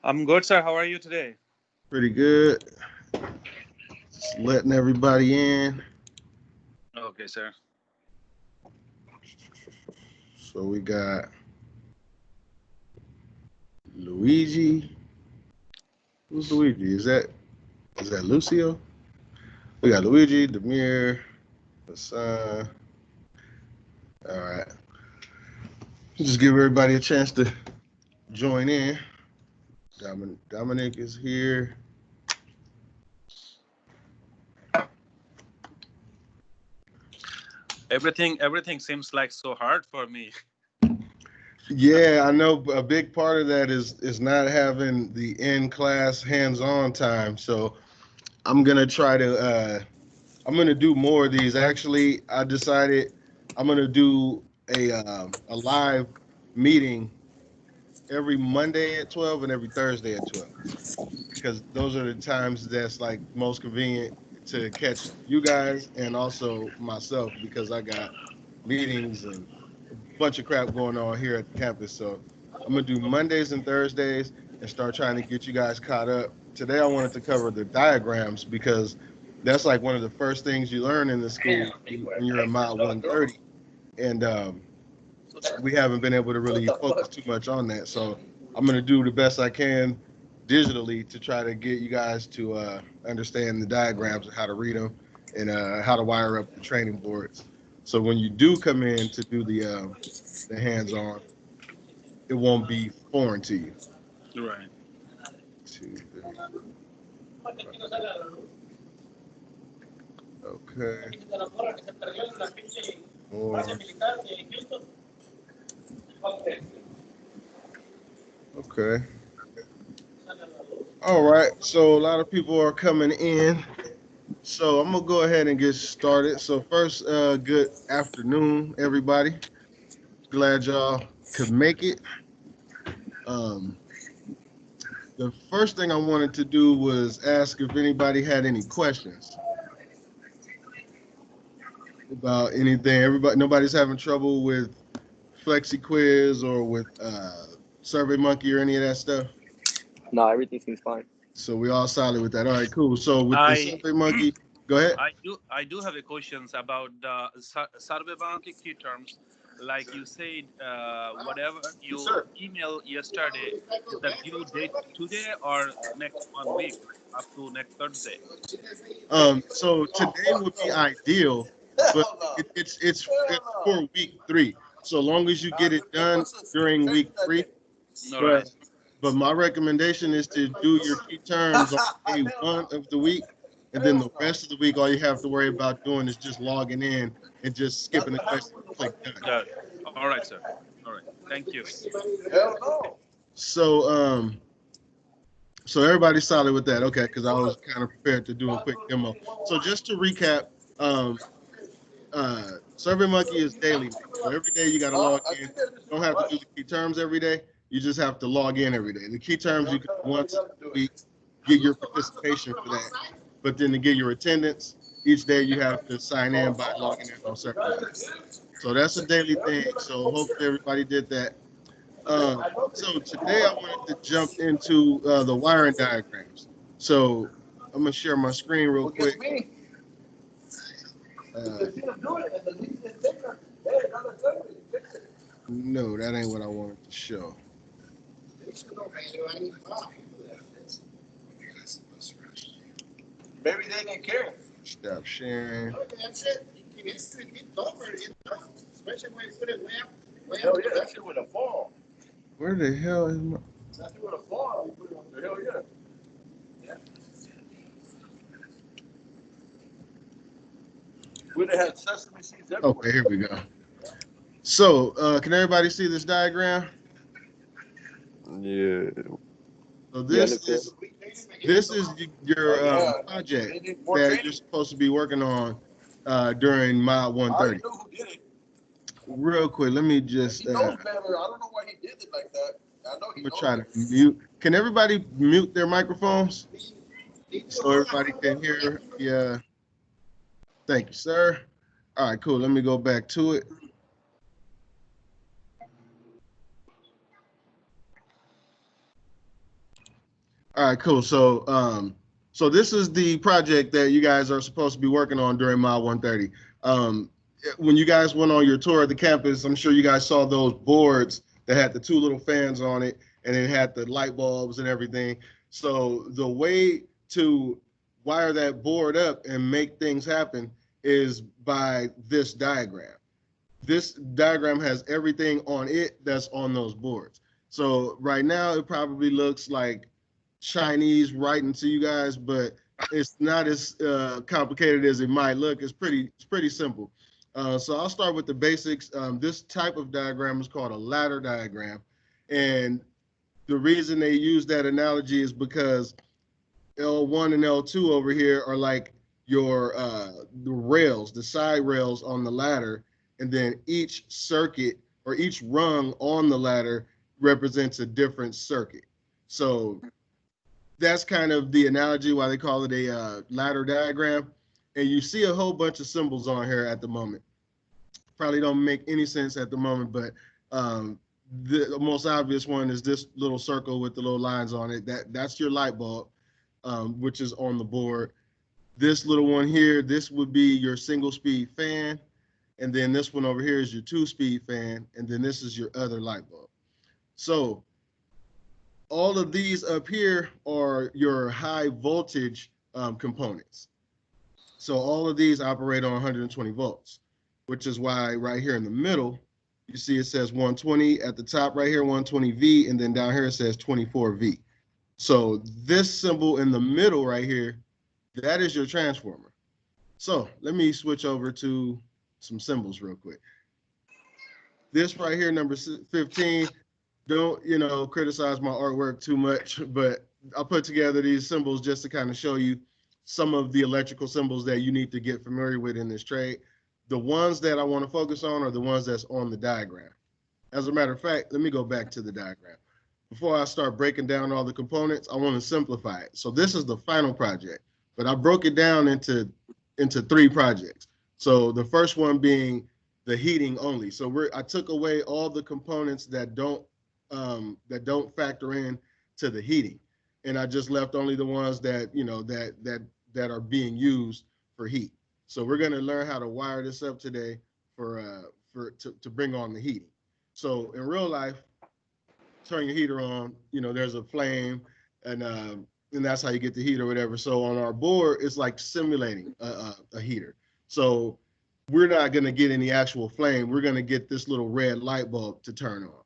I'm good, sir. How are you today? Pretty good. Just letting everybody in. Okay, sir. So we got Luigi. Who's Luigi? Is that Lucio? We got Luigi, Demir, Hassan. All right. Just give everybody a chance to join in. Dominic is here. Everything seems like so hard for me. Yeah, I know a big part of that is not having the in class hands-on time. So I'm gonna try to I'm gonna do more of these. Actually, I decided I'm gonna do a live meeting every Monday at 12 and every Thursday at 12 because those are the times that's like most convenient to catch you guys and also myself because I got meetings and a bunch of crap going on here at the campus. So I'm gonna do Mondays and Thursdays and start trying to get you guys caught up. Today I wanted to cover the diagrams because that's like one of the first things you learn in the school when you're in Mod 130, and we haven't been able to really focus too much on that. So I'm gonna do the best I can digitally to try to get you guys to understand the diagrams and how to read them and how to wire up the training boards. So when you do come in to do the hands-on, it won't be foreign to you. Right. Two, three, okay, four, okay. All right. So a lot of people are coming in. So I'm gonna go ahead and get started. So first, good afternoon, everybody. Glad y'all could make it. Um, the first thing I wanted to do was ask if anybody had any questions about anything. Nobody's having trouble with Flexi Quiz or with Survey Monkey or any of that stuff. No, everything seems fine. So we all solid with that. All right, cool. So with the I Survey Monkey, go ahead. I do have a questions about the survey bank key terms. Like you said, whatever you email yesterday, is that due date today or next 1 week, like up to next Thursday? So today would be ideal, but it's for week 3. So long as you get it done during week 3. All right. But my recommendation is to do your key terms on day 1 of the week, and then the rest of the week, all you have to worry about doing is just logging in and just skipping the question and click done. Good. All right, sir. All right. Thank you. So so everybody's solid with that, okay? Because I was kind of prepared to do a quick demo. So just to recap, um, SurveyMonkey is daily. So every day you got to log in. You don't have to do the key terms every day. You just have to log in every day. The key terms you can do once a week, get your participation for that. But then to get your attendance, each day you have to sign in by logging in on SurveyMonkey. So that's a daily thing. So hopefully everybody did that. So today I wanted to jump into the wiring diagrams. So I'm gonna share my screen real quick. Uh, no, that ain't what I wanted to show. Maybe they didn't care. Stop sharing. Hell yeah, that shit would have fallen. Where the hell is my? That shit would have fallen. Hell yeah. We'd have had sesame seeds Okay, everywhere. here we go. So can everybody see this diagram? Yeah. So Yeah, this looks good. is your project They need more that you're training. supposed to be working on during Mod I already 130. knew who did it. Real quick, let me And just he knows better. I don't know why he did it like that. I know I'm he gonna knows try to better. mute. Can everybody mute their microphones so everybody can hear? Yeah, thank you, sir. All right, cool. Let me go back to it. All right, cool. So so this is the project that you guys are supposed to be working on during Mile 130. When you guys went on your tour of the campus, I'm sure you guys saw those boards that had the two little fans on it, and it had the light bulbs and everything. So the way to wire that board up and make things happen is by this diagram. This diagram has everything on it that's on those boards. So right now it probably looks like Chinese writing to you guys, but it's not as complicated as it might look. It's pretty simple. So I'll start with the basics. This type of diagram is called a ladder diagram, and the reason they use that analogy is because L1 and L2 over here are like your the rails, the side rails on the ladder, and then each circuit or each rung on the ladder represents a different circuit. So that's kind of the analogy why they call it a ladder diagram. And you see a whole bunch of symbols on here at the moment. Probably don't make any sense at the moment, but the most obvious one is this little circle with the little lines on it. That's your light bulb, which is on the board. This little one here, this would be your single speed fan. And then this one over here is your 2-speed fan. And then this is your other light bulb. So all of these up here are your high voltage components. So all of these operate on 120 volts, which is why right here in the middle, you see it says 120 at the top right here, 120V, and then down here it says 24V. So this symbol in the middle right here, that is your transformer. So let me switch over to some symbols real quick. This right here, number 15, don't, criticize my artwork too much, but I put together these symbols just to kind of show you some of the electrical symbols that you need to get familiar with in this trade. The ones that I want to focus on are the ones that's on the diagram. As a matter of fact, let me go back to the diagram. Before I start breaking down all the components, I want to simplify it. So this is the final project, but I broke it down into 3 projects. So the first one being the heating only. So I took away all the components that don't factor in to the heating, and I just left only the ones that that are being used for heat. So we're going to learn how to wire this up today to bring on the heating. So in real life, turn your heater on. There's a flame, and that's how you get the heat or whatever. So on our board, it's like simulating a heater. So we're not going to get any actual flame. We're going to get this little red light bulb to turn on.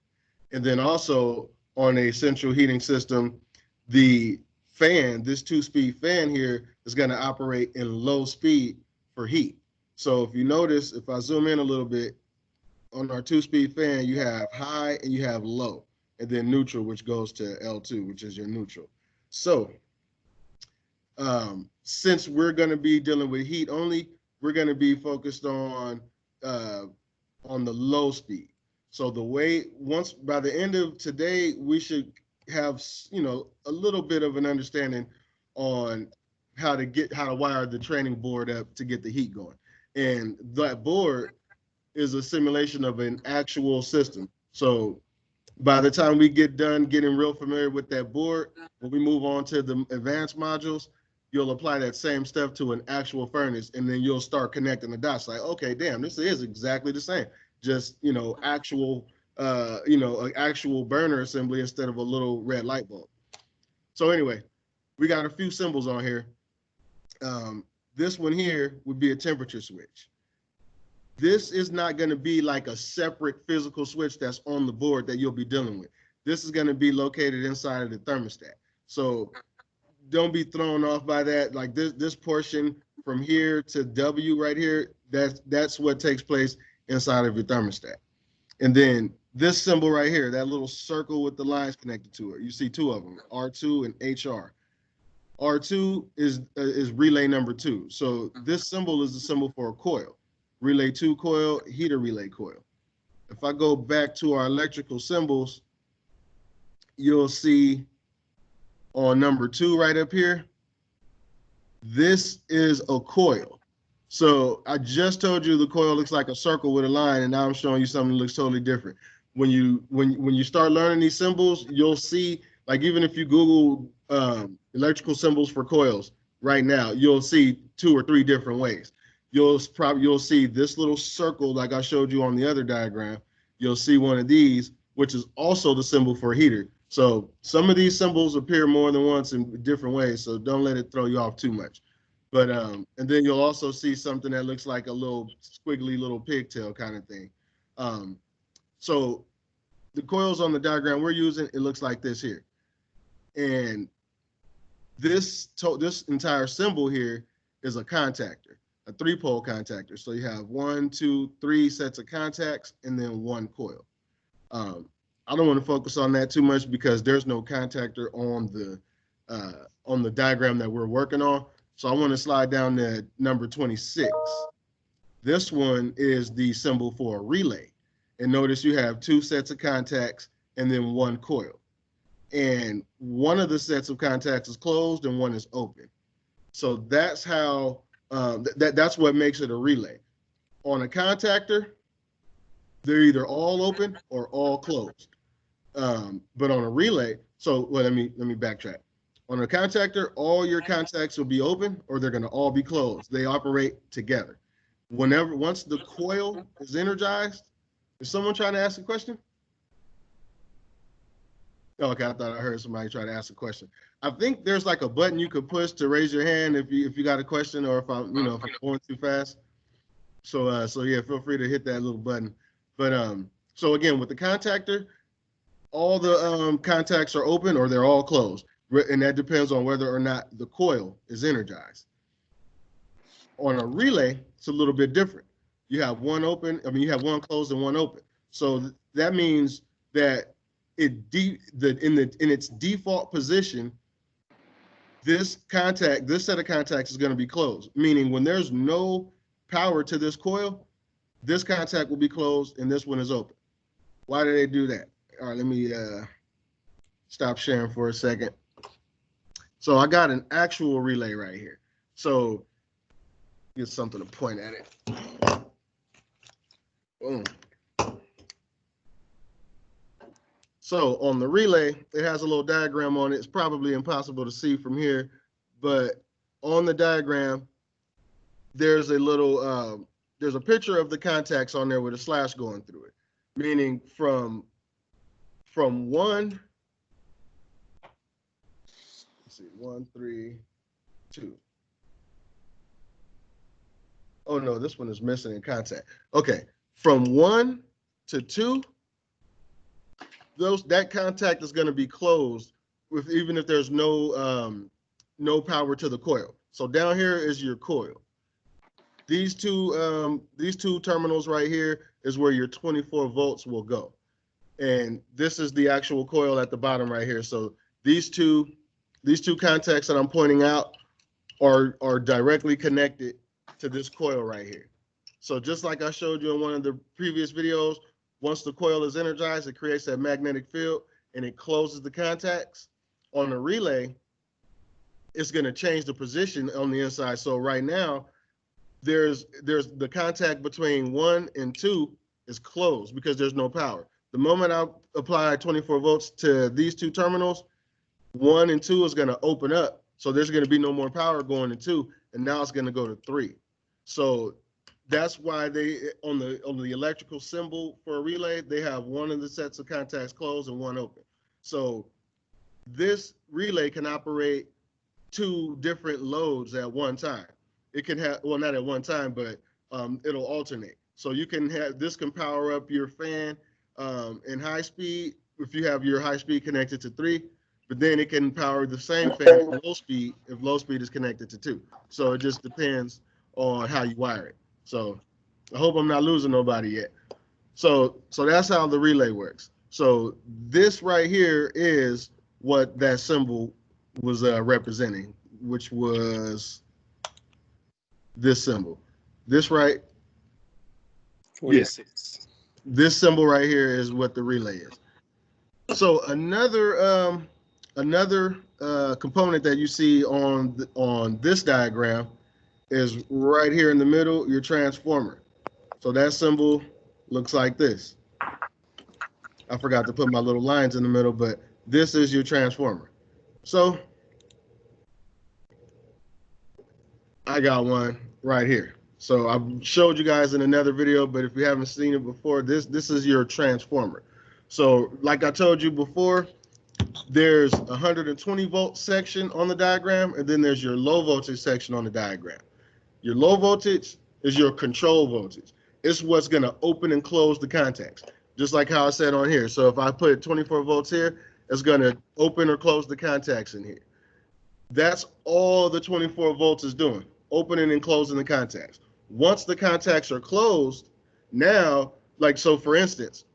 And then also on a central heating system, the fan, this 2-speed fan here, is going to operate in low speed for heat. So if you notice, if I zoom in a little bit, on our 2-speed fan, you have high and you have low, and then neutral, which goes to L2, which is your neutral. So since we're going to be dealing with heat only, we're going to be focused on the low speed. So once by the end of today, we should have, a little bit of an understanding on how to wire the training board up to get the heat going. And that board is a simulation of an actual system. So by the time we get done getting real familiar with that board, when we move on to the advanced modules, you'll apply that same stuff to an actual furnace, and then you'll start connecting the dots like, okay, damn, this is exactly the same. Just, actual, an actual burner assembly instead of a little red light bulb. So anyway, we got a few symbols on here. This one here would be a temperature switch. This is not going to be like a separate physical switch that's on the board that you'll be dealing with. This is going to be located inside of the thermostat. So don't be thrown off by that. Like this portion from here to W right here, that's what takes place inside of your thermostat. And then this symbol right here, that little circle with the lines connected to it, you see 2 of them, R2 and HR. R2 is relay number 2. So this symbol is the symbol for a coil. Relay 2 coil, heater relay coil. If I go back to our electrical symbols, you'll see on number 2 right up here, this is a coil. So I just told you the coil looks like a circle with a line, and now I'm showing you something that looks totally different. When you start learning these symbols, you'll see Like even if you Google electrical symbols for coils right now, you'll see 2 or 3 different ways. You'll see this little circle like I showed you on the other diagram. You'll see one of these, which is also the symbol for a heater. So some of these symbols appear more than once in different ways, so don't let it throw you off too much. But and then you'll also see something that looks like a little squiggly little pigtail kind of thing. So the coils on the diagram we're using, it looks like this here. And this entire symbol here is a contactor, a 3-pole contactor. So you have 1, 2, 3 sets of contacts and then 1 coil. I don't want to focus on that too much because there's no contactor on the diagram that we're working on. So I want to slide down to number 26. This one is the symbol for a relay. And notice you have 2 sets of contacts and then 1 coil. And one of the sets of contacts is closed and one is open. So that's how, that's what makes it a relay. On a contactor, they're either all open or all closed. But on a relay, so well, let me backtrack. On a contactor, all your contacts will be open or they're going to all be closed. They operate together. Once the coil is energized, is someone trying to ask a question? Okay, I thought I heard somebody try to ask a question. I think there's like a button you could push to raise your hand if you got a question or if I'm going too fast. So yeah, feel free to hit that little button. But so again, with the contactor, all the contacts are open or they're all closed, and that depends on whether or not the coil is energized. On a relay, it's a little bit different. You have one open, you have one closed and one open. So that means that in its default position, this set of contacts is going to be closed, meaning when there's no power to this coil, this contact will be closed and this one is open. Why do they do that? All right, let me stop sharing for a second. So I got an actual relay right here. So get something to point at it. Boom. So on the relay, it has a little diagram on it. It's probably impossible to see from here, but on the diagram, there's a little, there's a picture of the contacts on there with a slash going through it, meaning from 1, let's see, 1, 3, 2. Oh no, this one is missing in contact. Okay, from 1 to 2, that contact is going to be closed even if there's no power to the coil. So down here is your coil. These two terminals right here is where your 24 volts will go. And this is the actual coil at the bottom right here. So these two contacts that I'm pointing out are directly connected to this coil right here. So just like I showed you in one of the previous videos, once the coil is energized, it creates that magnetic field and it closes the contacts. On the relay, it's going to change the position on the inside. So right now, there's the contact between 1 and 2 is closed because there's no power. The moment I apply 24 volts to these 2 terminals, 1 and 2 is going to open up. So there's going to be no more power going to 2, and now it's going to go to 3. So that's why they on the electrical symbol for a relay, they have one of the sets of contacts closed and one open. So this relay can operate 2 different loads at one time. It can have, well, not at one time, but it'll alternate. So you can have, this can power up your fan in high speed if you have your high speed connected to 3, but then it can power the same fan in low speed if low speed is connected to 2. So it just depends on how you wire it. So I hope I'm not losing nobody yet. So that's how the relay works. So this right here is what that symbol was representing, which was this symbol. This right? 46. Yeah. This symbol right here is what the relay is. So another component that you see on this diagram is right here in the middle, your transformer. So that symbol looks like this. I forgot to put my little lines in the middle, but this is your transformer. So I got one right here. So I showed you guys in another video, but if you haven't seen it before, this is your transformer. So like I told you before, there's a 120 volt section on the diagram, and then there's your low voltage section on the diagram. Your low voltage is your control voltage. It's what's going to open and close the contacts, just like how I said on here. So if I put 24 volts here, it's going to open or close the contacts in here. That's all the 24 volts is doing, opening and closing the contacts. Once the contacts are closed, now, like, so for instance,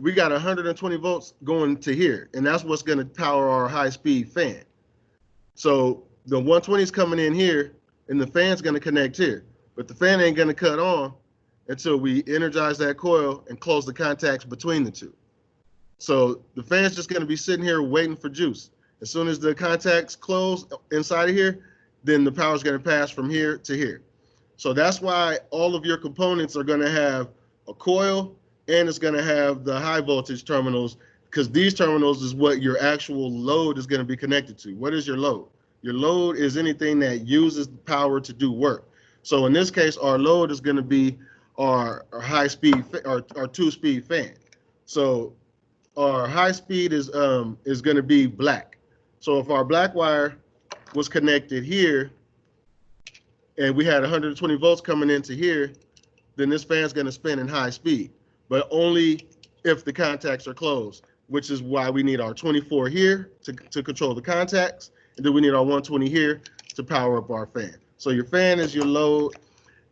we got 120 volts going to here, and that's what's going to power our high-speed fan. So the 120 is coming in here, and the fan's going to connect here. But the fan ain't going to cut on until we energize that coil and close the contacts between the two. So the fan's just going to be sitting here waiting for juice. As soon as the contacts close inside of here, then the power is going to pass from here to here. So that's why all of your components are going to have a coil, and it's going to have the high voltage terminals, because these terminals is what your actual load is going to be connected to. What is your load? Your load is anything that uses the power to do work. So in this case, our load is going to be our high speed, our two-speed fan. So our high speed is going to be black. So if our black wire was connected here, and we had 120 volts coming into here, then this fan's going to spin in high speed, but only if the contacts are closed, which is why we need our 24 here to control the contacts, and then we need our 120 here to power up our fan. So your fan is your load,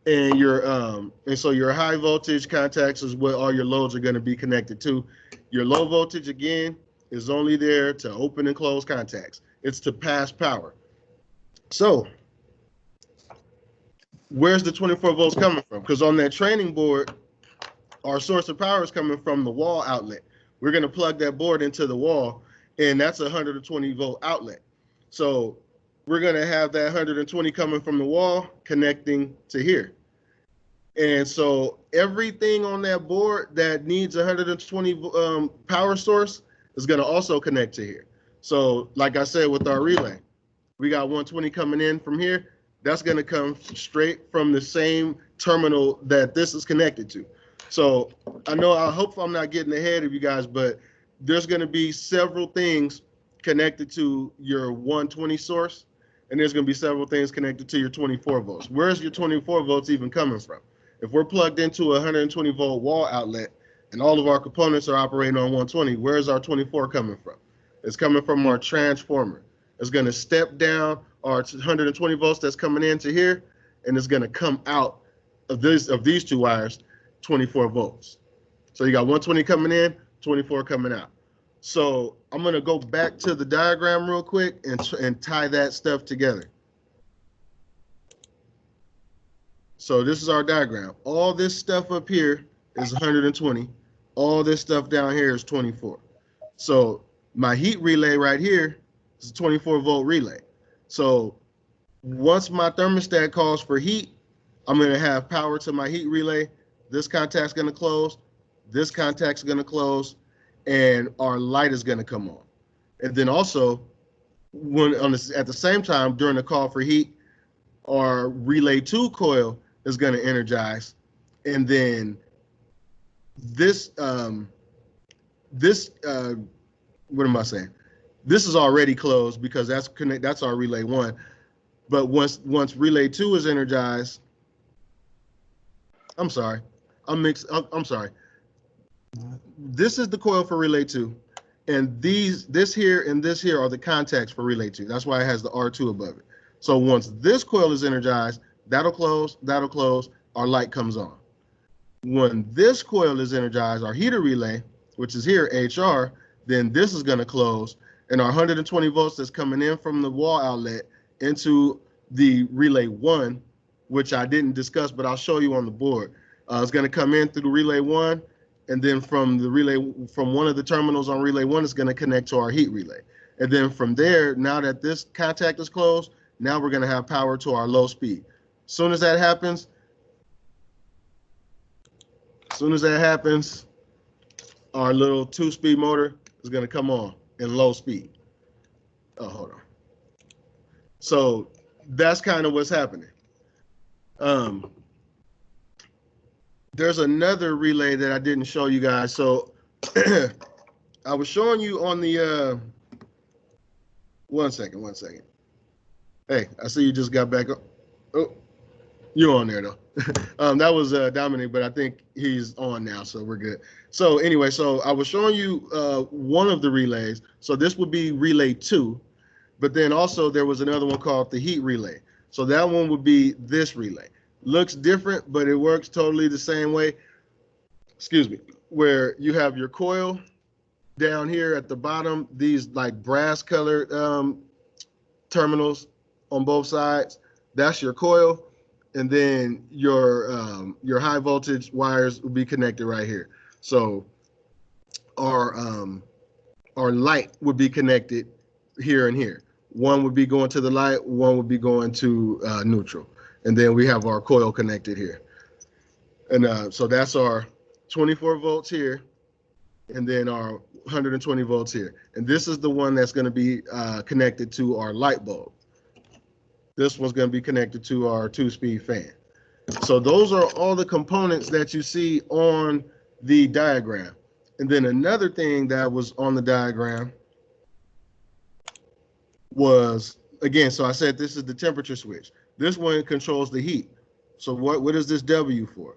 and so your high voltage contacts is what all your loads are going to be connected to. Your low voltage, again, is only there to open and close contacts. It's to pass power. So where's the 24 volts coming from? Because on that training board, our source of power is coming from the wall outlet. We're going to plug that board into the wall, and that's a 120 volt outlet. So we're going to have that 120 coming from the wall connecting to here. And so everything on that board that needs 120 power source is going to also connect to here. So like I said, with our relay, we got 120 coming in from here. That's going to come straight from the same terminal that this is connected to. So I hope I'm not getting ahead of you guys, but there's going to be several things connected to your 120 source, and there's going to be several things connected to your 24 volts. Where's your 24 volts even coming from? If we're plugged into a 120 volt wall outlet and all of our components are operating on 120, where's our 24 coming from? It's coming from our transformer. It's going to step down our 120 volts that's coming into here, and it's going to come out of these two wires, 24 volts. So you got 120 coming in, 24 coming out. So I'm going to go back to the diagram real quick and tie that stuff together. So this is our diagram. All this stuff up here is 120. All this stuff down here is 24. So my heat relay right here is a 24 volt relay. So once my thermostat calls for heat, I'm going to have power to my heat relay. This contact's going to close. This contact's going to close, and our light is going to come on. And then also, at the same time during the call for heat, our relay 2 coil is going to energize, and then this what am I saying? This is already closed because that's our relay 1. But once relay 2 is energized, I'm sorry. I'm sorry. This is the coil for relay 2, and this here and this here are the contacts for relay 2. That's why it has the R2 above it. So once this coil is energized, that'll close, our light comes on. When this coil is energized, our heater relay, which is here, HR, then this is going to close, and our 120 volts that's coming in from the wall outlet into the relay 1, which I didn't discuss, but I'll show you on the board. It's going to come in through the relay 1, and then from one of the terminals on relay 1, it's going to connect to our heat relay. And then from there, now that this contact is closed, now we're going to have power to our low speed. As soon as that happens, our little 2-speed motor is going to come on. and low speed. Oh, hold on. So that's kind of what's happening. There's another relay that I didn't show you guys. So I was showing you on the, one second. Hey, I see you just got back up. Oh, you're on there though. That was Dominic, but I think he's on now, so we're good. So anyway, so I was showing you one of the relays. So this would be relay 2, but then also there was another one called the heat relay. So that one would be this relay. Looks different, but it works totally the same way. Excuse me, where you have your coil down here at the bottom, these like brass colored terminals on both sides. That's your coil. And then your high voltage wires will be connected right here. So our light would be connected here and here. One would be going to the light, one would be going to neutral. And then we have our coil connected here. And so that's our 24 volts here, and then our 120 volts here. And this is the one that's going to be connected to our light bulb. This one's going to be connected to our 2-speed fan. So those are all the components that you see on the diagram. And then another thing that was on the diagram was, again, so I said this is the temperature switch. This one controls the heat. So what is this W for?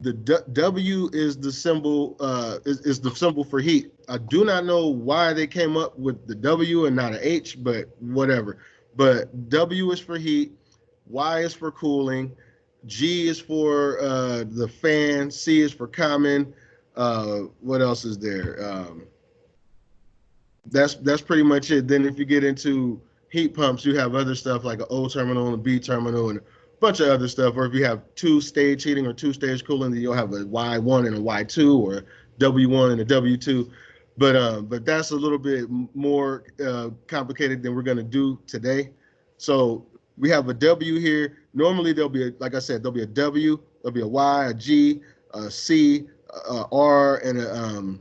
The W is the symbol is the symbol for heat. I do not know why they came up with the W and not an H, but whatever. But W is for heat, Y is for cooling, G is for the fan, C is for common. What else is there? That's pretty much it. Then if you get into heat pumps, you have other stuff like an O terminal and a B terminal and a bunch of other stuff. Or if you have 2-stage heating or 2-stage cooling, then you'll have a Y1 and a Y2 or a W1 and a W2. But that's a little bit more complicated than we're going to do today. So we have a W here. Normally there'll be, like I said, there'll be a W, there'll be a Y, a G, a C, a R, and a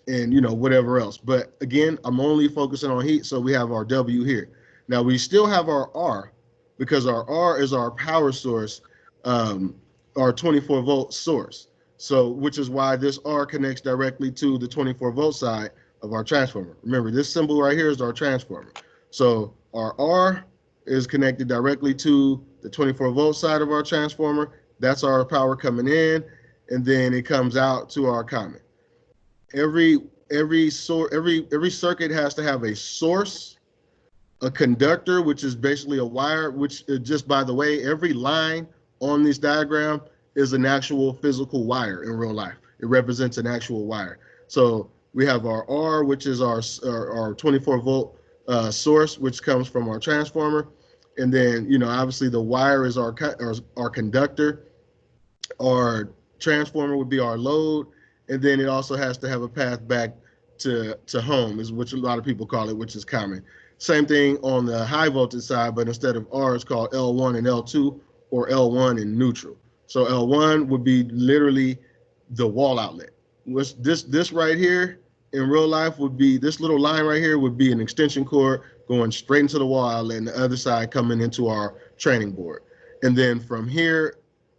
and you know whatever else. But again, I'm only focusing on heat, so we have our W here. Now we still have our R, because our R is our power source, our 24 volt source. So which is why this R connects directly to the 24 volt side of our transformer. Remember, this symbol right here is our transformer. So our R is connected directly to the 24 volt side of our transformer. That's our power coming in, and then it comes out to our common. Every circuit has to have a source, a conductor, which is basically a wire, which just by the way, every line on this diagram is an actual physical wire in real life. It represents an actual wire. So we have our R, which is our 24 volt source, which comes from our transformer. And then, you know, obviously the wire is our conductor. Our transformer would be our load. And then it also has to have a path back to home, is which a lot of people call it, which is common. Same thing on the high voltage side, but instead of R, it's called L1 and L2, or L1 and neutral. So L1 would be literally the wall outlet. This right here in real life would be, this little line right here would be an extension cord going straight into the wall outlet, and the other side coming into our training board. And then from here,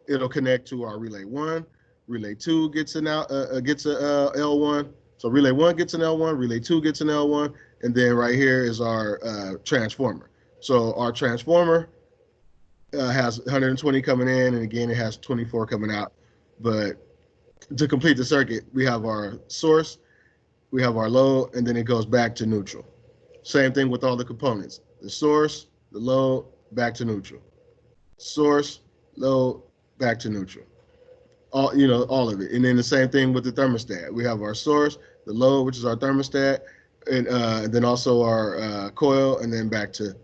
it'll connect to our relay 1. Relay 2 gets a L1. So relay 1 gets an L1, relay 2 gets an L1, and then right here is our transformer. So our transformer has 120 coming in, and again, it has 24 coming out. But to complete the circuit, we have our source, we have our load, and then it goes back to neutral. Same thing with all the components. The source, the load, back to neutral. Source, load, back to neutral. All of it. And then the same thing with the thermostat. We have our source, the load, which is our thermostat, and then also our coil, and then back to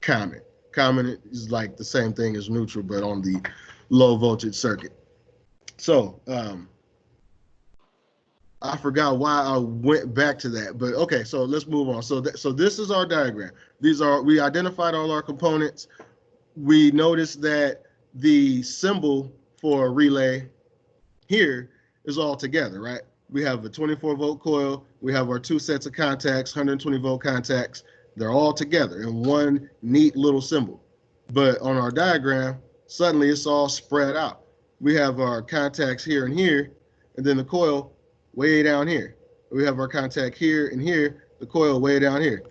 common. Common is like the same thing as neutral, but on the low voltage circuit. So I forgot why I went back to that, but okay, so let's move on. So this is our diagram. We identified all our components. We noticed that the symbol for relay here is all together, right? we have a 24-volt coil, we have our 2 sets of contacts, 120-volt contacts. They're all together in one neat little symbol. But on our diagram, suddenly it's all spread out. We have our contacts here and here, and then the coil way down here. We have our contact here and here, the coil way down here.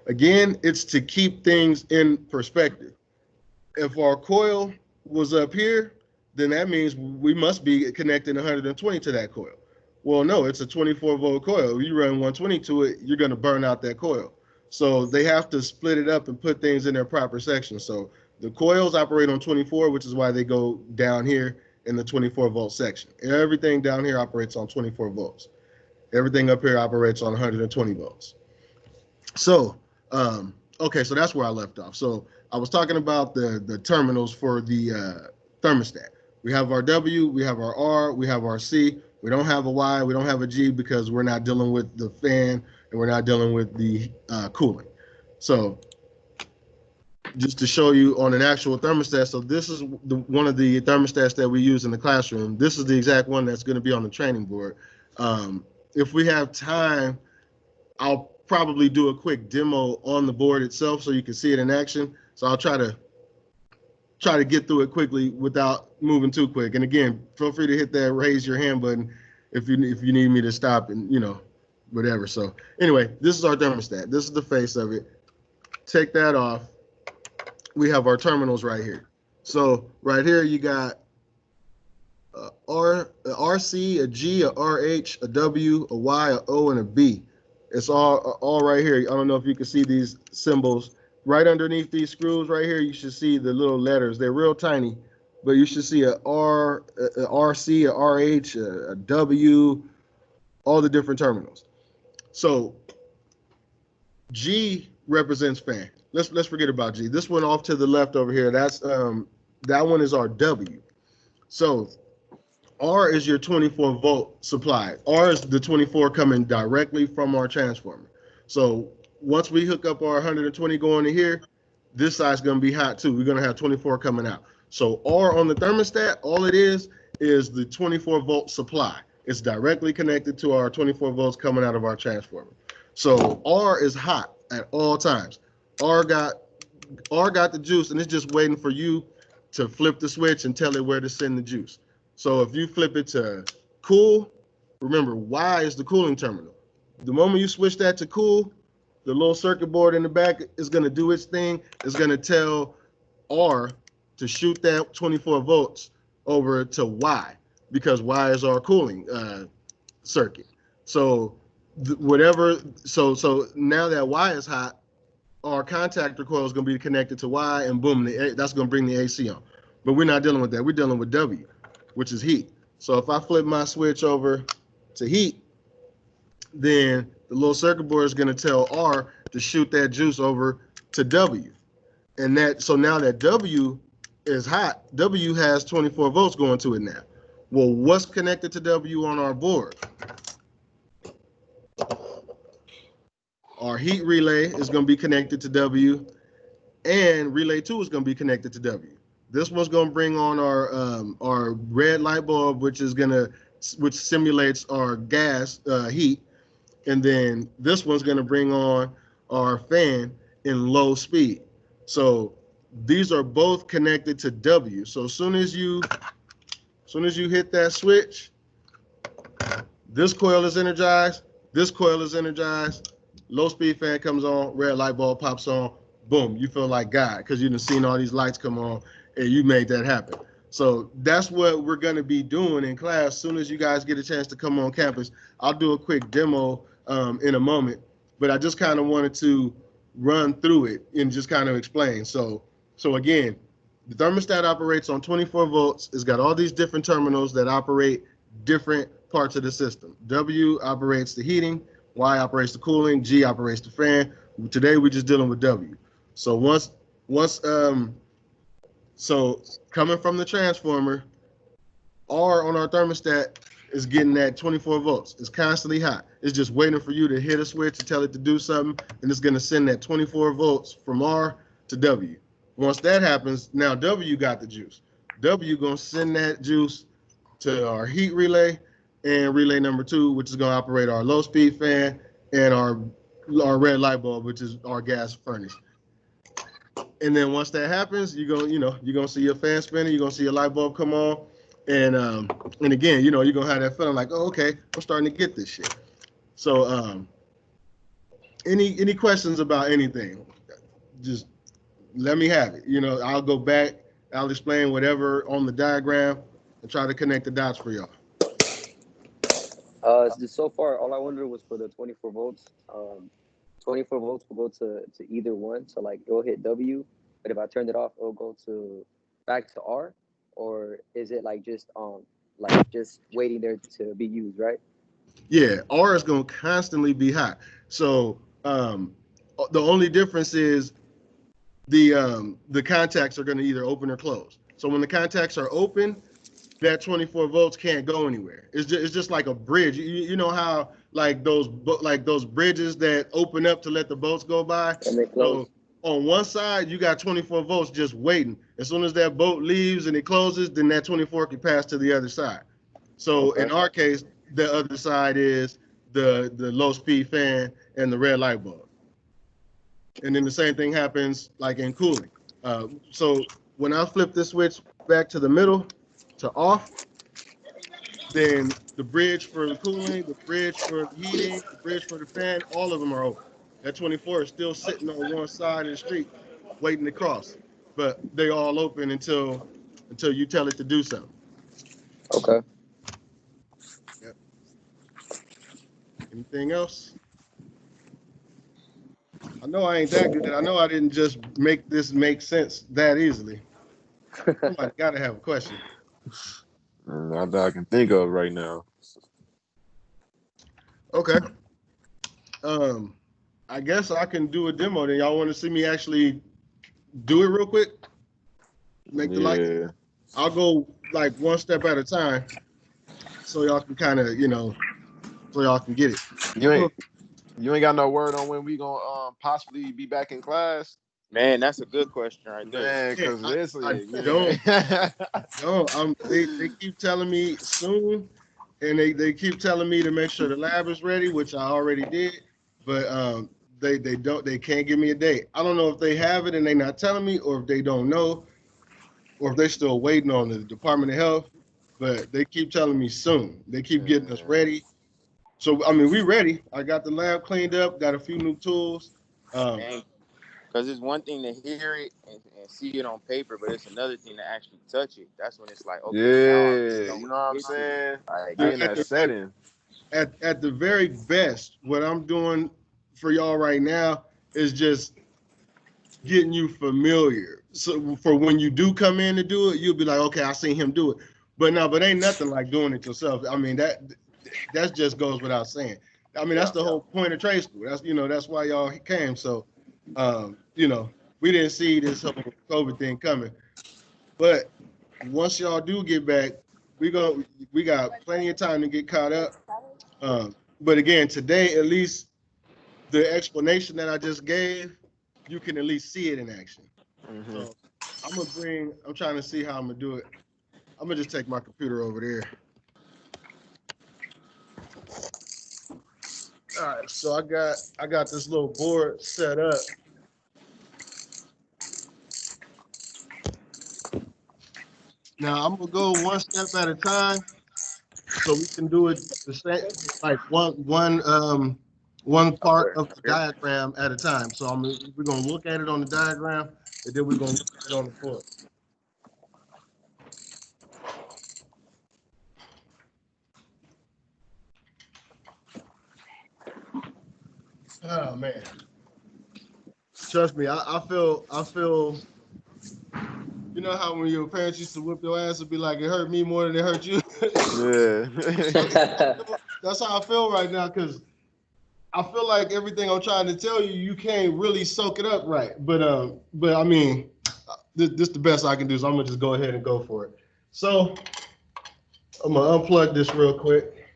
Again, it's to keep things in perspective. If our coil was up here, then that means we must be connecting 120 to that coil. Well, no, it's a 24-volt coil. If you run 120 to it, you're going to burn out that coil. So they have to split it up and put things in their proper sections. So the coils operate on 24, which is why they go down here in the 24-volt section. Everything down here operates on 24 volts. Everything up here operates on 120 volts. So, okay, so that's where I left off. So I was talking about the terminals for the thermostat. We have our W, we have our R, we have our C. We don't have a Y, we don't have a G because we're not dealing with the fan and we're not dealing with the cooling. So just to show you on an actual thermostat, so this is one of the thermostats that we use in the classroom. This is the exact one that's going to be on the training board. If we have time, I'll probably do a quick demo on the board itself so you can see it in action. So I'll try to get through it quickly without moving too quick. And again, feel free to hit that raise your hand button if you need me to stop and, you know, whatever. So anyway, this is our thermostat. This is the face of it. Take that off. We have our terminals right here. So right here you got a RC, a G, a RH, a W, a Y, a O, and a B. It's all right here. I don't know if you can see these symbols. Right underneath these screws right here, you should see the little letters. They're real tiny, but you should see a R, a RC, a RH, a W, all the different terminals. So G represents fan. Let's forget about G. This one off to the left over here, that's that one is our W. So R is your 24-volt supply. R is the 24 coming directly from our transformer. So once we hook up our 120 going to here, this side's going to be hot too. We're going to have 24 coming out. So R on the thermostat, all it is the 24-volt supply. It's directly connected to our 24 volts coming out of our transformer. So R is hot at all times. R got the juice, and it's just waiting for you to flip the switch and tell it where to send the juice. So if you flip it to cool, remember Y is the cooling terminal. The moment you switch that to cool, the little circuit board in the back is going to do its thing. It's going to tell R to shoot that 24 volts over to Y, because Y is our cooling circuit. So so now that Y is hot, our contactor coil is going to be connected to Y, and boom, that's going to bring the AC on. But we're not dealing with that. We're dealing with W, which is heat. So if I flip my switch over to heat, then the little circuit board is going to tell R to shoot that juice over to W. And so now that W is hot, W has 24 volts going to it now. Well, what's connected to W on our board? Our heat relay is going to be connected to W, and relay 2 is going to be connected to W. This one's going to bring on our red light bulb, which simulates our gas heat. And then this one's going to bring on our fan in low speed. So these are both connected to W. So as soon as you hit that switch, this coil is energized, this coil is energized, low speed fan comes on, red light bulb pops on, boom, you feel like God because you've seen all these lights come on and you made that happen. So that's what we're going to be doing in class. As soon as you guys get a chance to come on campus, I'll do a quick demo in a moment, but I just kind of wanted to run through it and just kind of explain. So again, the thermostat operates on 24 volts. It's got all these different terminals that operate different parts of the system. W operates the heating, Y operates the cooling, G operates the fan. Today we're just dealing with W. So so coming from the transformer, R on our thermostat is getting that 24 volts. It's constantly hot. It's just waiting for you to hit a switch to tell it to do something, and it's going to send that 24 volts from R to W. Once that happens, now W got the juice. W going to send that juice to our heat relay. and relay number 2, which is going to operate our low speed fan and our red light bulb, which is our gas furnace. And then once that happens, you're gonna see your fan spinning, you're gonna see your light bulb come on, and again, you're gonna have that feeling like, oh, okay, I'm starting to get this shit. So any questions about anything, just let me have it. I'll go back, I'll explain whatever on the diagram and try to connect the dots for y'all. So far, all I wondered was for the 24 volts. 24 volts will go to either one. So like it'll hit W, but if I turned it off, it'll go back to R, or is it like just waiting there to be used, right? Yeah, R is gonna constantly be hot. So the only difference is the contacts are gonna either open or close. So when the contacts are open, that 24 volts can't go anywhere. It's just like a bridge. You know how like those bridges that open up to let the boats go by. And they close. So on one side you got 24 volts just waiting. As soon as that boat leaves and it closes, then that 24 can pass to the other side. So in our case, the other side is the low speed fan and the red light bulb. And then the same thing happens like in cooling. So when I flip this switch back to the middle, to off, then the bridge for the cooling, the bridge for the heating, the bridge for the fan, all of them are open. That 24 is still sitting on one side of the street waiting to cross, but they all open until you tell it to do something. Okay. Yep. Anything else? I know I ain't that good. I know I didn't just make this make sense that easily. Somebody got to have a question. Not that I can think of right now. Okay. I guess I can do a demo. Then y'all want to see me actually do it real quick? Make the light. I'll go like one step at a time, so y'all can kind of, so y'all can get it. You ain't got no word on when we gonna possibly be back in class? Man, that's a good question right there. Man, because this they keep telling me soon, and they keep telling me to make sure the lab is ready, which I already did, but they can't give me a date. I don't know if they have it and they not telling me, or if they don't know, or if they're still waiting on the Department of Health, but they keep telling me soon. They keep getting us ready. So I mean, we ready. I got the lab cleaned up, got a few new tools. Because it's one thing to hear it and see it on paper, but it's another thing to actually touch it. That's when it's like, okay, yeah, you know what I'm saying? Like, get in that setting. At the very best, what I'm doing for y'all right now is just getting you familiar. So for when you do come in to do it, you'll be like, okay, I seen him do it. But ain't nothing like doing it yourself. I mean, that just goes without saying. I mean, that's the whole point of trade school. That's why y'all came. So, we didn't see this whole COVID thing coming. But once y'all do get back, we got plenty of time to get caught up. But again, today, at least the explanation that I just gave, you can at least see it in action. Mm-hmm. So I'm trying to see how I'm gonna do it. I'm gonna just take my computer over there. All right, so I got this little board set up. Now I'm gonna go one step at a time, so we can do it the same, like one part of the diagram at a time. So we're gonna look at it on the diagram, and then we're gonna look at it on the board. Oh man, trust me, I feel. You know how when your parents used to whip your ass and be like, it hurt me more than it hurt you? Yeah. That's how I feel right now, because I feel like everything I'm trying to tell you, you can't really soak it up right. But I mean, this is the best I can do, so I'm gonna just go ahead and go for it. So I'm gonna unplug this real quick.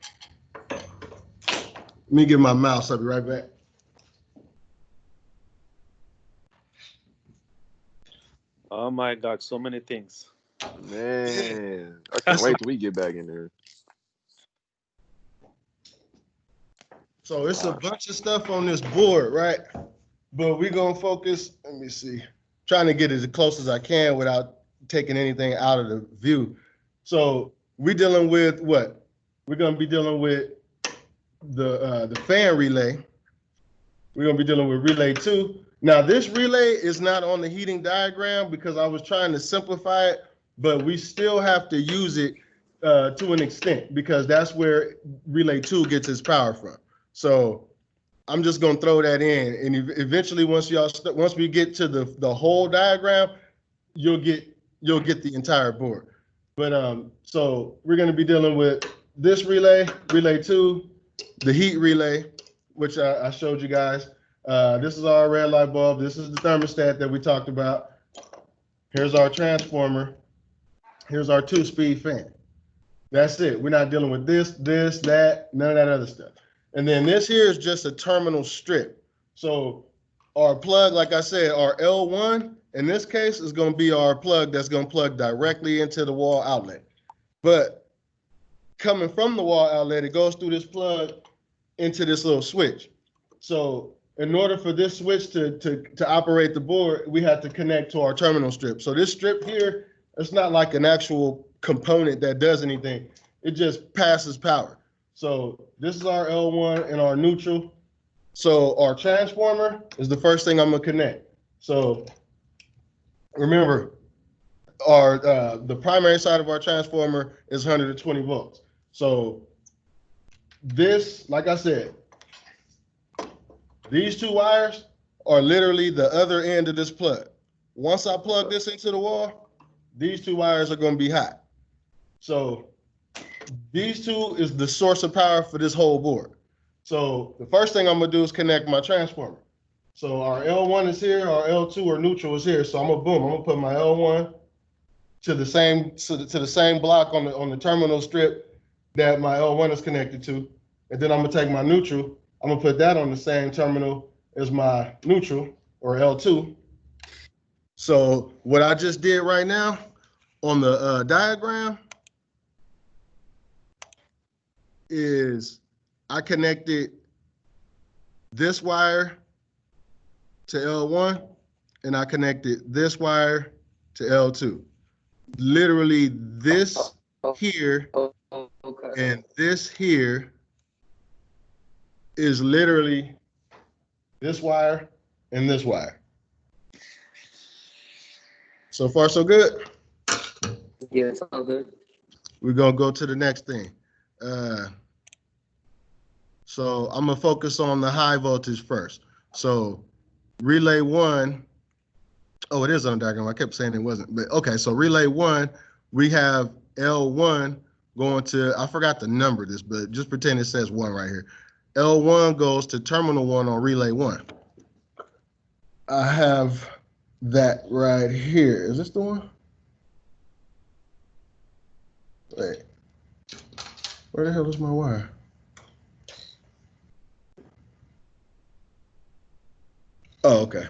Let me get my mouse. I'll be right back. Oh my God, so many things. Man, I can't wait till we get back in there. So it's a bunch of stuff on this board, right? But we're gonna focus, let me see, trying to get as close as I can without taking anything out of the view. So we're dealing with what? We're gonna be dealing with the fan relay. We're gonna be dealing with relay 2. Now this relay is not on the heating diagram because I was trying to simplify it, but we still have to use it to an extent because that's where relay 2 gets its power from. So I'm just gonna throw that in, and eventually once we get to the whole diagram, you'll get the entire board. But so we're gonna be dealing with this relay, relay 2, the heat relay, which I showed you guys. This is our red light bulb. This is the thermostat that we talked about. Here's our transformer. Here's our 2-speed fan. That's it. We're not dealing with this, that, none of that other stuff. And then this here is just a terminal strip. So our plug, like I said, our L1 in this case is going to be our plug that's going to plug directly into the wall outlet. But coming from the wall outlet, it goes through this plug into this little switch. So in order for this switch to operate the board, we have to connect to our terminal strip. So this strip here, it's not like an actual component that does anything. It just passes power. So this is our L1 and our neutral. So our transformer is the first thing I'm gonna connect. So remember, our the primary side of our transformer is 120 volts. So this, like I said, these 2 wires are literally the other end of this plug. Once I plug this into the wall, these 2 wires are gonna be hot. So these 2 is the source of power for this whole board. So the first thing I'm gonna do is connect my transformer. So our L1 is here, our L2 or neutral is here. So I'm gonna put my L1 to the same block on the terminal strip that my L1 is connected to. And then I'm gonna take my neutral, I'm gonna put that on the same terminal as my neutral or L2. So what I just did right now on the diagram is I connected this wire to L1 and I connected this wire to L2. Literally this here and this here is literally this wire and this wire. So far, so good? Yeah, it's all good. We're gonna go to the next thing. So I'm gonna focus on the high voltage first. So relay 1, oh, it is on the diagram. I kept saying it wasn't, but okay. So relay 1, we have L1 going to, I forgot to number this, but just pretend it says 1 right here. L1 goes to terminal 1 on relay 1. I have that right here. Is this the one? Wait, where the hell is my wire? Oh, okay.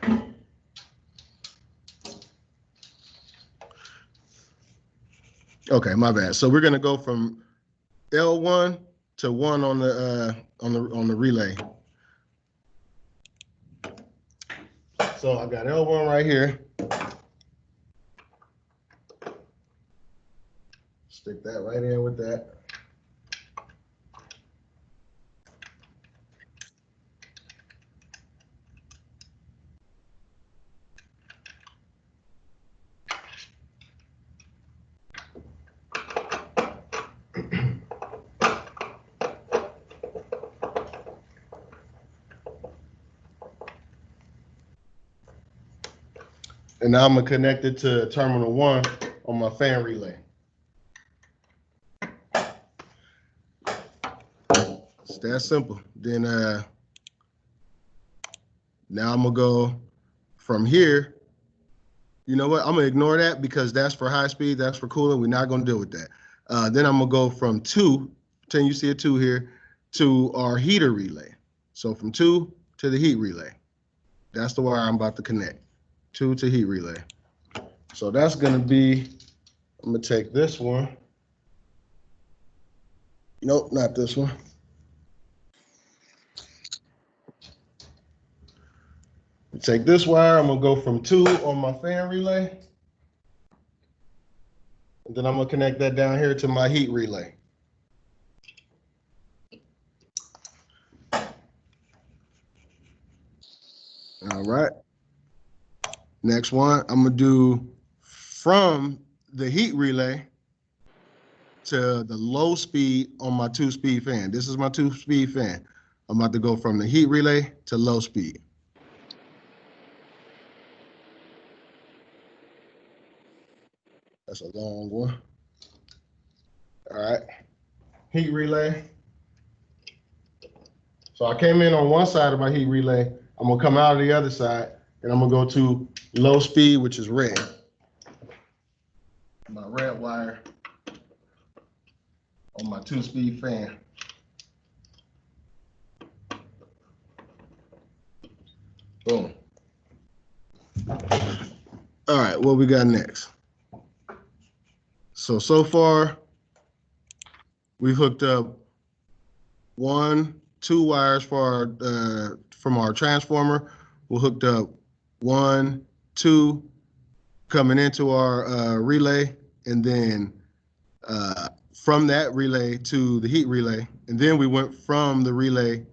Okay, my bad. So we're gonna go from L1 to 1 on the relay. So I got L1 right here. Stick that right in with that. And now I'm gonna connect it to terminal 1 on my fan relay. It's that simple. Then now I'm gonna go from here. You know what? I'm gonna ignore that because that's for high speed, that's for cooling. We're not gonna deal with that. Then I'm gonna go from 2, pretend you see a 2 here, to our heater relay. So from 2 to the heat relay. That's the wire I'm about to connect. 2 to heat relay. So that's gonna be, I'm gonna take this one. Nope, not this one. Take this wire, I'm gonna go from 2 on my fan relay. And then I'm gonna connect that down here to my heat relay. All right. Next one, I'm gonna do from the heat relay to the low speed on my 2-speed fan. This is my 2-speed fan. I'm about to go from the heat relay to low speed. That's a long one. All right. Heat relay. So I came in on one side of my heat relay. I'm gonna come out of the other side and I'm gonna go to low speed, which is red. My red wire on my 2-speed fan. Boom. All right, what we got next? So far, we've hooked up 2 wires for our, from our transformer. We hooked up 1, 2 coming into our relay, and then from that relay to the heat relay, and then we went from the relay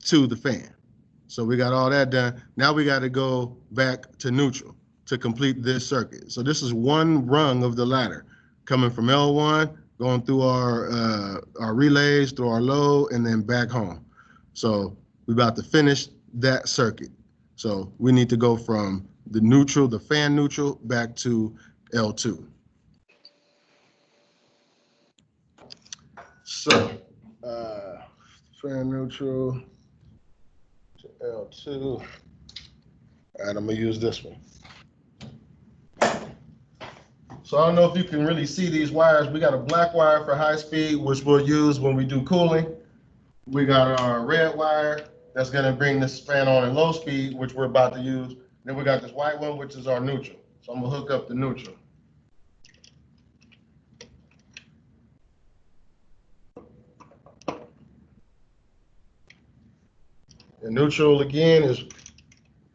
to the fan. So we got all that done. Now we got to go back to neutral to complete this circuit. So this is one rung of the ladder, coming from L1, going through our relays, through our load, and then back home. So we're about to finish that circuit. So we need to go from the neutral, the fan neutral, back to L2. So fan neutral to L2. All right, I'm gonna use this one. So I don't know if you can really see these wires. We got a black wire for high speed, which we'll use when we do cooling. We got our red wire that's gonna bring this fan on at low speed, which we're about to use. Then we got this white one, which is our neutral. So I'm gonna hook up the neutral. The neutral again is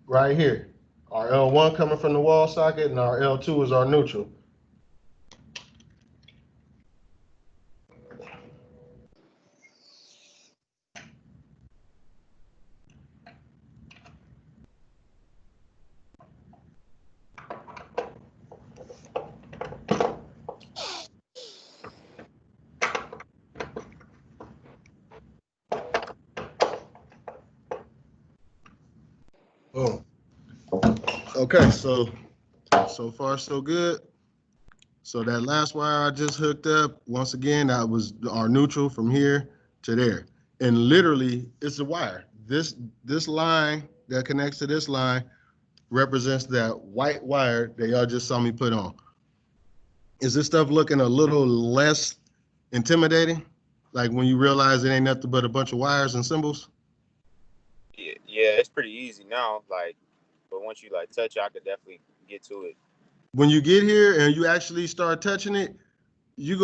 right here. Our L1 coming from the wall socket, and our L2 is our neutral. Boom. Okay, so far so good. So that last wire I just hooked up, once again, that was our neutral from here to there. And literally, it's a wire. This line that connects to this line represents that white wire that y'all just saw me put on. Is this stuff looking a little less intimidating? Like when you realize it ain't nothing but a bunch of wires and symbols? Yeah, it's pretty easy now. Like, but once you like touch it, I could definitely get to it. When you get here and you actually start touching it, you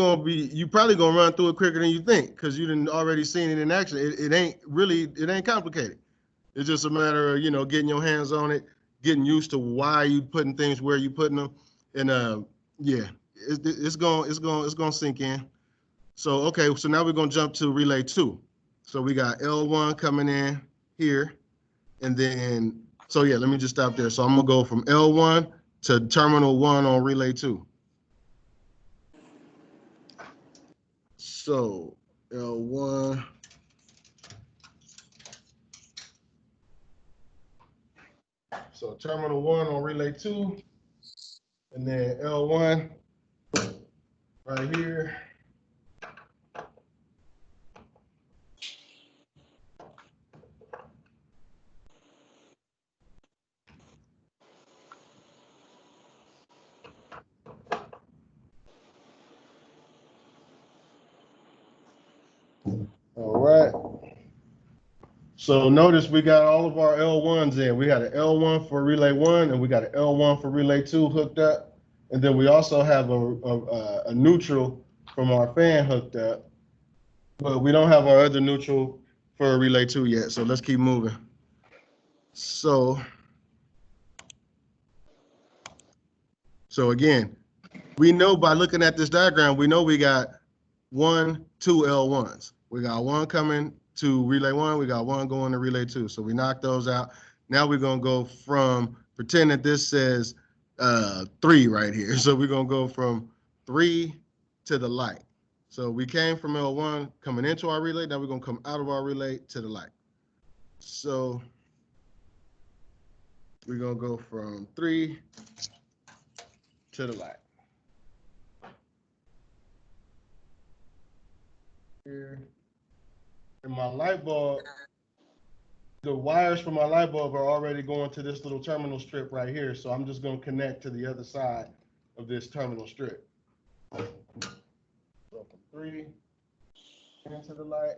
probably gonna run through it quicker than you think, because you didn't already seen it in action. It ain't complicated. It's just a matter of getting your hands on it, getting used to why you putting things where you putting them, and yeah, it's gonna sink in. So okay, so now we're gonna jump to relay 2. So we got L1 coming in here, and then so yeah, let me just stop there. So I'm gonna go from L1 to terminal 1 on relay 2. So L1. So terminal 1 on relay 2, and then L1 right here. All right. So notice we got all of our L1s in. We got an L1 for relay 1, and we got an L1 for relay 2 hooked up. And then we also have a neutral from our fan hooked up. But we don't have our other neutral for relay 2 yet. So let's keep moving. So So again, we know by looking at this diagram, we know we got 1, 2 L1s. We got one coming to relay 1, we got one going to relay 2. So we knock those out. Now we're gonna go from, pretend that this says 3 right here. So we're gonna go from 3 to the light. So we came from L1 coming into our relay. Now we're gonna come out of our relay to the light. So we're gonna go from 3 to the light. Here. And my light bulb, the wires for my light bulb are already going to this little terminal strip right here. So I'm just gonna connect to the other side of this terminal strip. So from 3 into the light.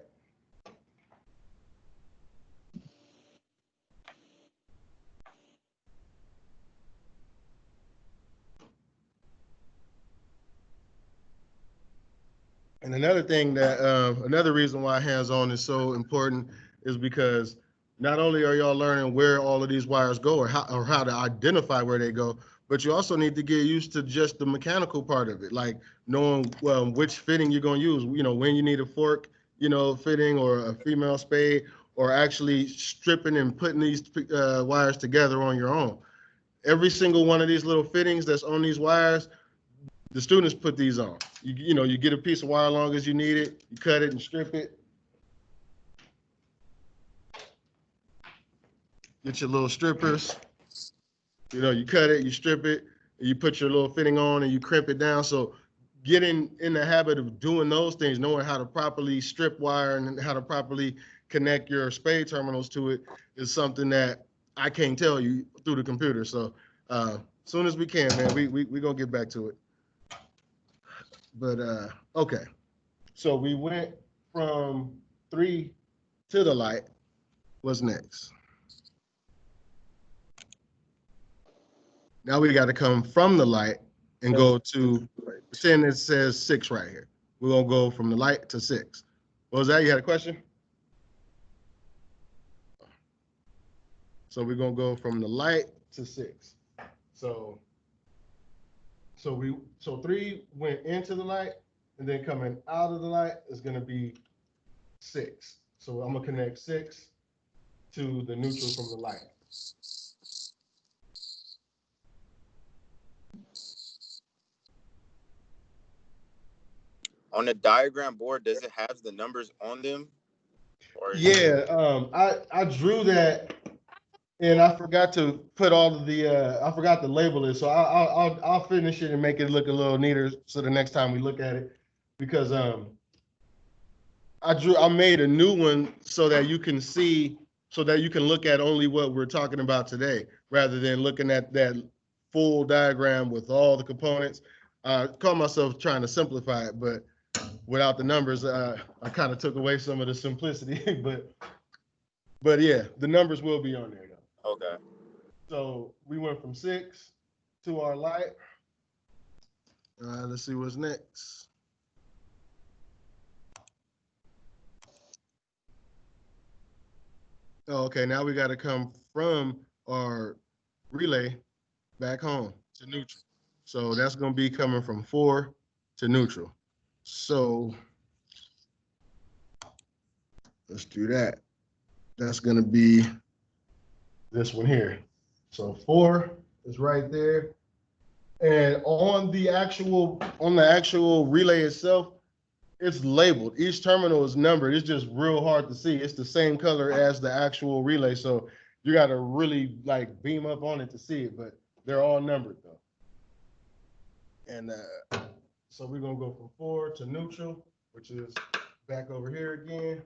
And another thing that, another reason why hands-on is so important is because not only are y'all learning where all of these wires go or how to identify where they go, but you also need to get used to just the mechanical part of it, like knowing which fitting you're going to use, you know, when you need a fork, you know, fitting or a female spade, or actually stripping and putting these wires together on your own. Every single one of these little fittings that's on these wires, the students put these on. You know, you get a piece of wire long as you need it, you cut it and strip it. Get your little strippers. You know, you cut it, you strip it, you put your little fitting on and you crimp it down. So getting in the habit of doing those things, knowing how to properly strip wire and how to properly connect your spade terminals to it is something that I can't tell you through the computer. So as soon as we can, man, we gonna get back to it. But okay, so we went from 3 to the light. What's next? Now we got to come from the light and go to, pretend it says 6 right here. We're gonna go from the light to 6. What was that? You had a question? So we're gonna go from the light to 6. So 3 went into the light, and then coming out of the light is gonna be 6. So I'm gonna connect 6 to the neutral from the light. On the diagram board, does it have the numbers on them? Or Yeah, I drew that, and I forgot to put all of the I forgot to label it. So I'll finish it and make it look a little neater so the next time we look at it, because I made a new one so that you can see, so that you can look at only what we're talking about today rather than looking at that full diagram with all the components. I call myself trying to simplify it, but without the numbers, I kind of took away some of the simplicity. but yeah, the numbers will be on there though. okay. So we went from 6 to our light. Let's see what's next. Oh, okay, now we got to come from our relay back home to neutral. So that's going to be coming from 4 to neutral. So let's do that. That's going to be this one here. So 4 is right there. And on the actual relay itself, it's labeled. Each terminal is numbered. It's just real hard to see. It's the same color as the actual relay. So you got to really like beam up on it to see it, but they're all numbered though. And so we're going to go from 4 to neutral, which is back over here again.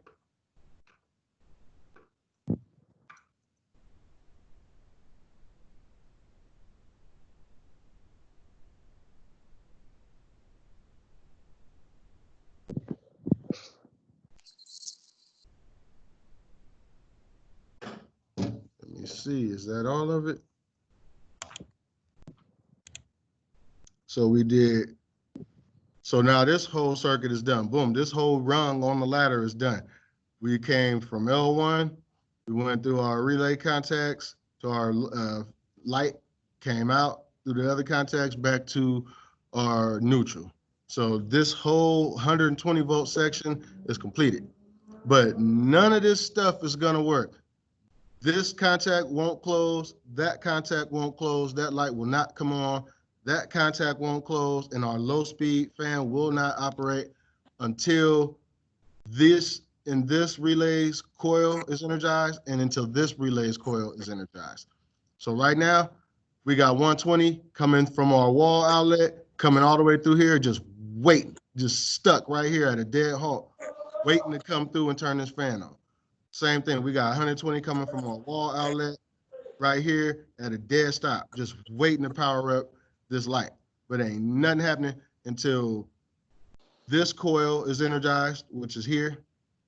Let me see, is that all of it? So we did, so now this whole circuit is done. Boom, this whole rung on the ladder is done. We came from L1, we went through our relay contacts to our light, came out, through the other contacts back to our neutral. So this whole 120 volt section is completed, but none of this stuff is gonna work. This contact won't close, that contact won't close, that light will not come on, that contact won't close, and our low speed fan will not operate until this relay's coil is energized and until this relay's coil is energized. So right now, we got 120 coming from our wall outlet, coming all the way through here, just waiting, just stuck right here at a dead halt, waiting to come through and turn this fan on. Same thing, we got 120 coming from our wall outlet right here at a dead stop, just waiting to power up this light. But ain't nothing happening until this coil is energized, which is here,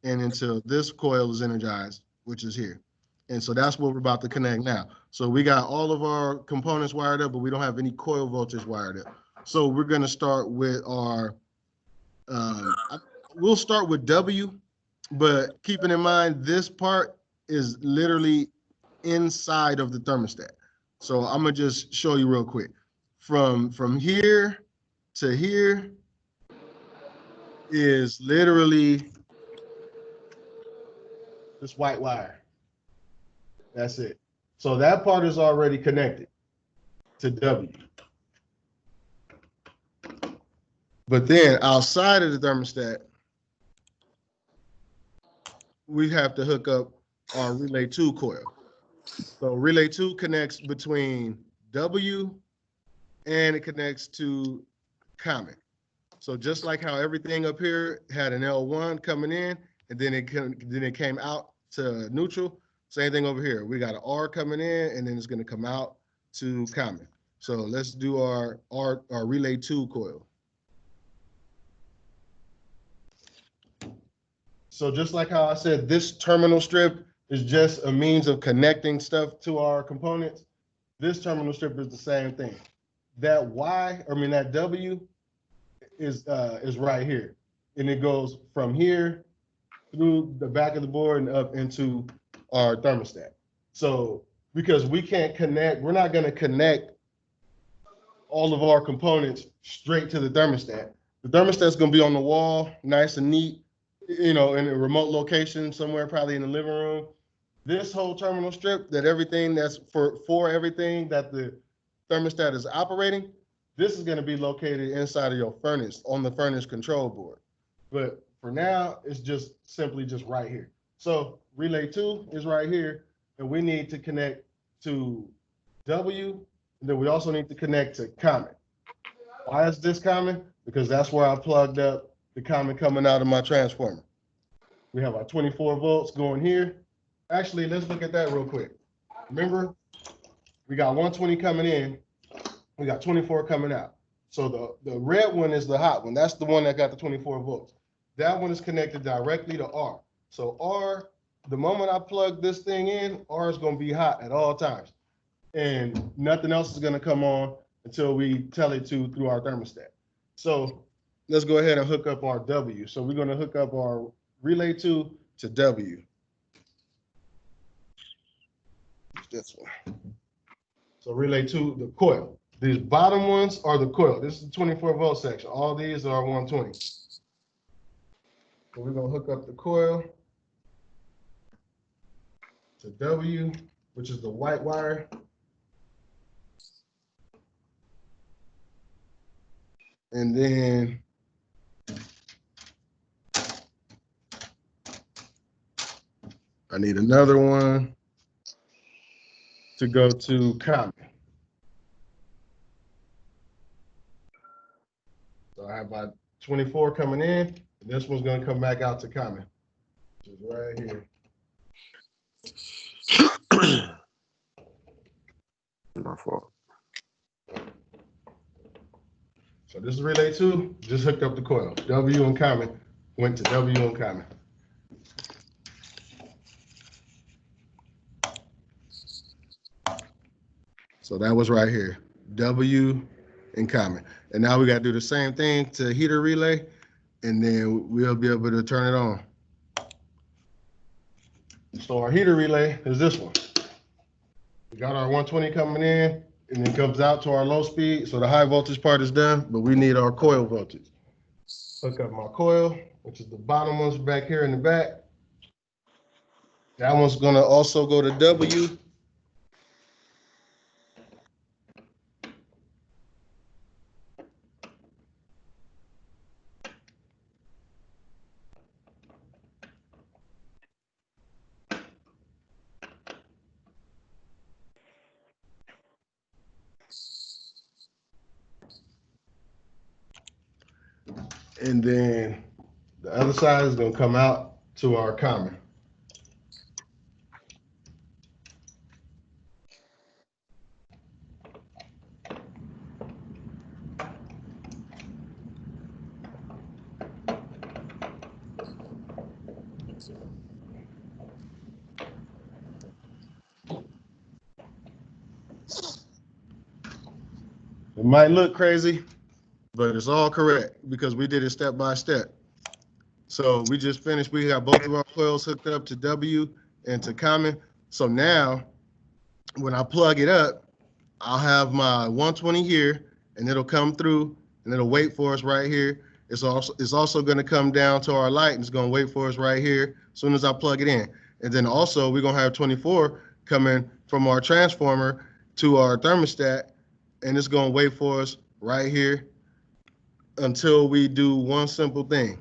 and until this coil is energized, which is here. And so that's what we're about to connect now. So we got all of our components wired up, but we don't have any coil voltage wired up. So we're gonna start with our, we'll start with W, but keeping in mind, this part is literally inside of the thermostat. So I'm gonna just show you real quick. From here to here is literally this white wire. That's it. So that part is already connected to W. But then outside of the thermostat, we have to hook up our relay 2 coil. So relay 2 connects between W and it connects to common. So just like how everything up here had an L1 coming in and then it came out to neutral, same thing over here. We got an R coming in and then it's going to come out to common. So let's do our relay 2 coil. So just like how I said, this terminal strip is just a means of connecting stuff to our components. This terminal strip is the same thing. That that W is right here. And it goes from here through the back of the board and up into our thermostat. So because we can't connect, we're not going to connect all of our components straight to the thermostat. The thermostat's going to be on the wall, nice and neat, you know, in a remote location somewhere, probably in the living room. This whole terminal strip, that everything that's for everything that the thermostat is operating, this is going to be located inside of your furnace on the furnace control board. But for now, it's just simply just right here. So relay 2 is right here, and we need to connect to W, and then we also need to connect to common. Why is this common? Because that's where I plugged up the common coming out of my transformer. We have our 24 volts going here. Actually, let's look at that real quick. Remember, we got 120 coming in, we got 24 coming out. So the red one is the hot one. That's the one that got the 24 volts. That one is connected directly to R. So R, the moment I plug this thing in, R is going to be hot at all times. And nothing else is going to come on until we tell it to through our thermostat. So let's go ahead and hook up our W. So we're going to hook up our relay 2 to W. This one. So relay 2, the coil. These bottom ones are the coil. This is the 24 volt section. All these are 120. So we're going to hook up the coil to W, which is the white wire. And then I need another one to go to common. So I have my 24 coming in, and this one's going to come back out to common, which is right here. My fault. So this is relay 2, just hooked up the coil. W and common, went to W and common. So that was right here, W and common. And now we got to do the same thing to heater relay, and then we'll be able to turn it on. So our heater relay is this one. We got our 120 coming in, and it comes out to our low speed. So the high voltage part is done, but we need our coil voltage. Hook up my coil, which is the bottom one's back here in the back. That one's gonna also go to W. And then the other side is gonna come out to our common. It might look crazy, but it's all correct because we did it step by step. So we just finished, we got both of our coils hooked up to W and to common. So now when I plug it up, I'll have my 120 here and it'll come through and it'll wait for us right here. It's also going to come down to our light and it's going to wait for us right here as soon as I plug it in. And then also we're going to have 24 coming from our transformer to our thermostat and it's going to wait for us right here until we do one simple thing.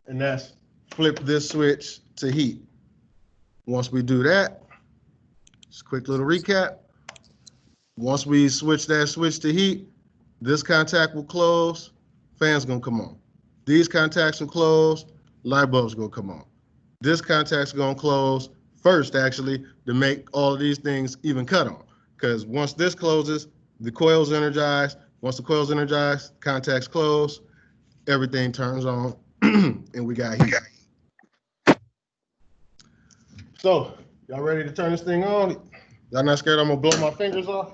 And that's flip this switch to heat. Once we do that, just a quick little recap. Once we switch that switch to heat, this contact will close, fan's gonna come on. These contacts will close, light bulb's gonna come on. This contact's gonna close first, actually, to make all of these things even cut on. Because once this closes, the coil's energized. Once the coil's energized, contacts close, everything turns on, and we got heat. So, y'all ready to turn this thing on? Y'all not scared I'm gonna blow my fingers off?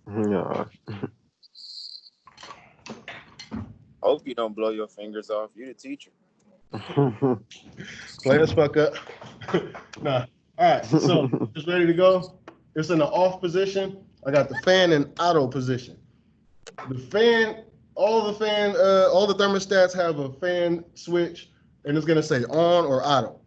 Yeah. Hope you don't blow your fingers off. You're the teacher. Play this fuck up. Nah. All right, so it's ready to go. It's in the off position. I got the fan in auto position. The fan, all the thermostats have a fan switch, and it's gonna say on or auto.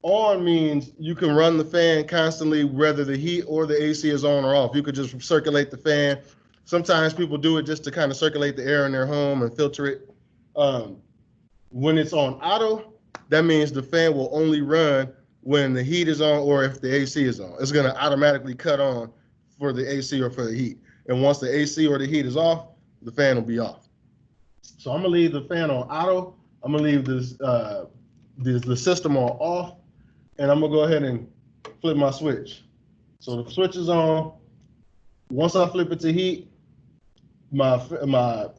On means you can run the fan constantly, whether the heat or the AC is on or off. You could just circulate the fan. Sometimes people do it just to kind of circulate the air in their home and filter it. When it's on auto, that means the fan will only run when the heat is on or if the AC is on. It's going to automatically cut on for the AC or for the heat. And once the AC or the heat is off, the fan will be off. So I'm going to leave the fan on auto. I'm going to leave the system on off. And I'm gonna go ahead and flip my switch. So the switch is on. Once I flip it to heat, my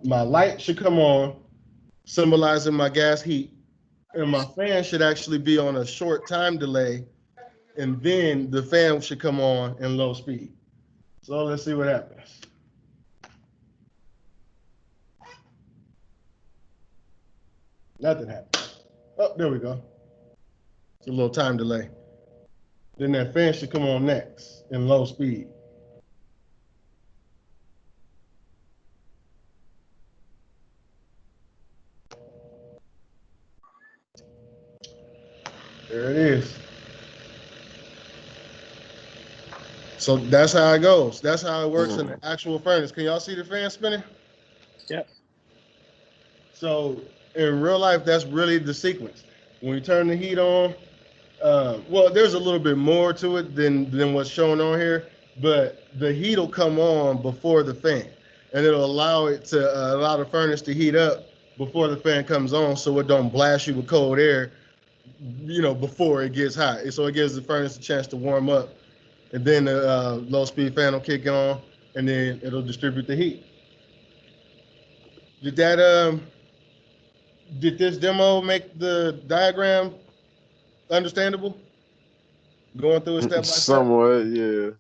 light should come on, symbolizing my gas heat. And my fan should actually be on a short time delay. And then the fan should come on in low speed. So let's see what happens. Nothing happened. Oh, there we go. It's a little time delay. Then that fan should come on next in low speed. There it is. So that's how it goes. That's how it works in the actual furnace. Can y'all see the fan spinning? Yep. So in real life, that's really the sequence. When you turn the heat on, well, there's a little bit more to it than what's shown on here, but the heat will come on before the fan, and it'll allow the furnace to heat up before the fan comes on, so it don't blast you with cold air, before it gets hot. So it gives the furnace a chance to warm up, and then the low speed fan will kick on, and then it'll distribute the heat. Did this demo make the diagram understandable? Going through it step by step? Somewhat, yeah.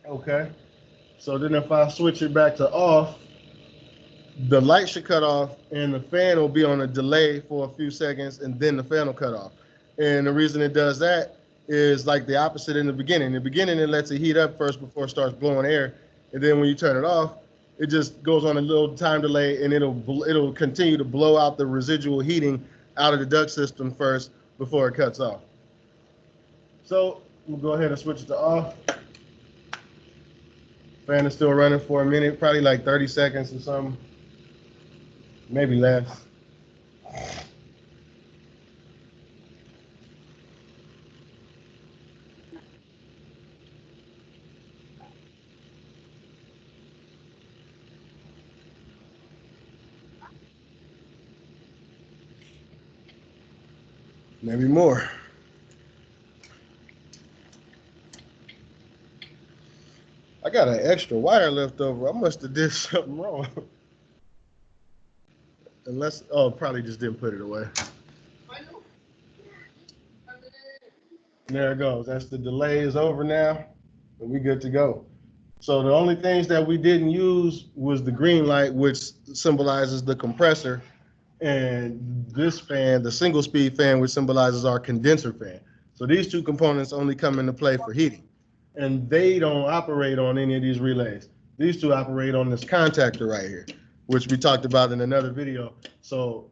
Okay. So then if I switch it back to off, the light should cut off and the fan will be on a delay for a few seconds and then the fan will cut off. And the reason it does that is like the opposite in the beginning. In the beginning, it lets it heat up first before it starts blowing air, and then when you turn it off, it just goes on a little time delay, and it'll continue to blow out the residual heating out of the duct system first before it cuts off. So we'll go ahead and switch it to off. Fan is still running for a minute, probably like 30 seconds or something, maybe less. Maybe more. I got an extra wire left over. I must have did something wrong. Unless, oh, probably just didn't put it away. There it goes. That's the delay is over now, and we good to go. So the only things that we didn't use was the green light, which symbolizes the compressor, and this fan, the single speed fan, which symbolizes our condenser fan. So these two components only come into play for heating, and they don't operate on any of these relays. These two operate on this contactor right here, which we talked about in another video. So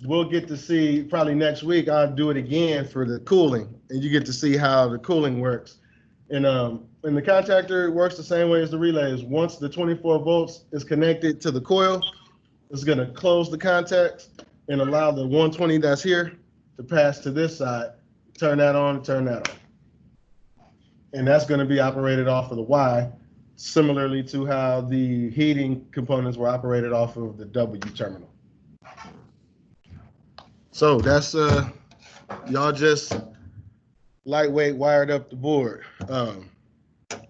we'll get to see probably next week. I'll do it again for the cooling, and you get to see how the cooling works. And the contactor works the same way as the relays. Once the 24 volts is connected to the coil, it's going to close the contacts and allow the 120 that's here to pass to this side. Turn that on, turn that on. And that's going to be operated off of the Y, similarly to how the heating components were operated off of the W terminal. So that's y'all just lightweight wired up the board. As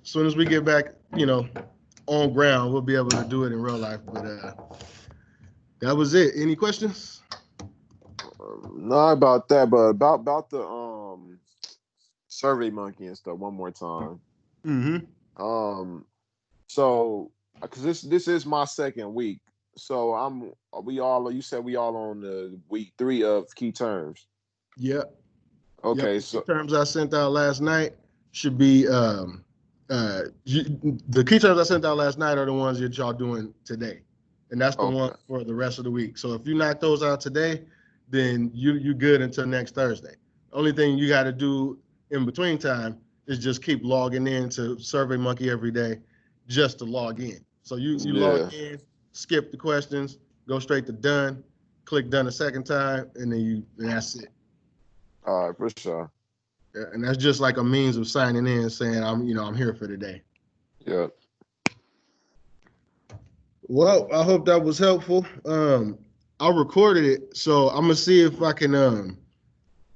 soon as we get back, on ground, we'll be able to do it in real life. But that was it. Any questions? Not about that, but about the Survey Monkey and stuff. One more time. Mm-hmm. So because this is my second week, so you said we all on the week 3 of key terms. Yep. Okay, yep. so The terms I sent out last night should be the key terms I sent out last night are the ones that y'all doing today, and that's the one for the rest of the week. So if you knock those out today, then you good until next Thursday. Only thing you got to do in between time is just keep logging in to SurveyMonkey every day, just to log in. So you log in, skip the questions, go straight to done, click done a second time, and then that's it. All right, for sure. Yeah, and that's just like a means of signing in, saying I'm here for today. Yeah. Well, I hope that was helpful. I recorded it, so I'm gonna see if I can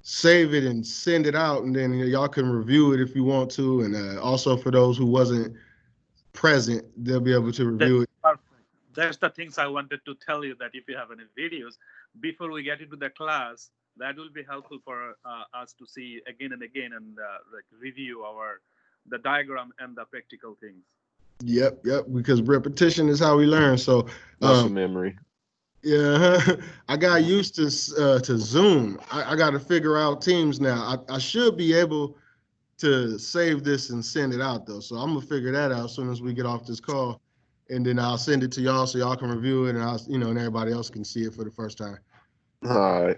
save it and send it out, and then y'all can review it if you want to. And also for those who wasn't present, they'll be able to review it. Perfect. That's the things I wanted to tell you, that if you have any videos before we get into the class, that will be helpful for us to see again and again, and review the diagram and the practical things. Yep, because repetition is how we learn. So muscle memory. Yeah, I got used to Zoom. I got to figure out Teams now. I should be able to save this and send it out though. So I'm gonna figure that out as soon as we get off this call, and then I'll send it to y'all so y'all can review it, and and everybody else can see it for the first time. All right.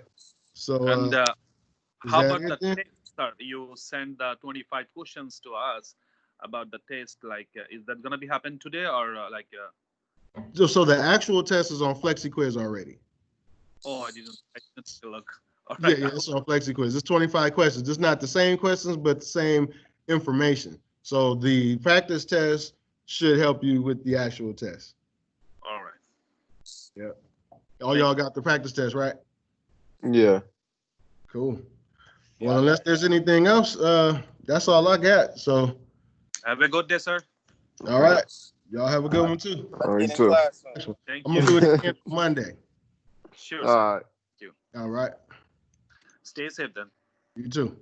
So and how about the then? test start? You send 25 questions to us about the test. Is that gonna be happen today, or So the actual test is on FlexiQuiz already. Oh, I didn't look. All Yeah, right, it's on FlexiQuiz. It's 25 questions. It's not the same questions, but the same information. So the practice test should help you with the actual test. All right. Yeah. All y'all got the practice test, right? Yeah. Cool. Well, unless there's anything else, that's all I got. So have a good day, sir. All right. Y'all have a good one too. All right, too. Thank I'm you. gonna do it again Monday. Sure. All Sir. right. Thank you. All right. Stay safe then. You too.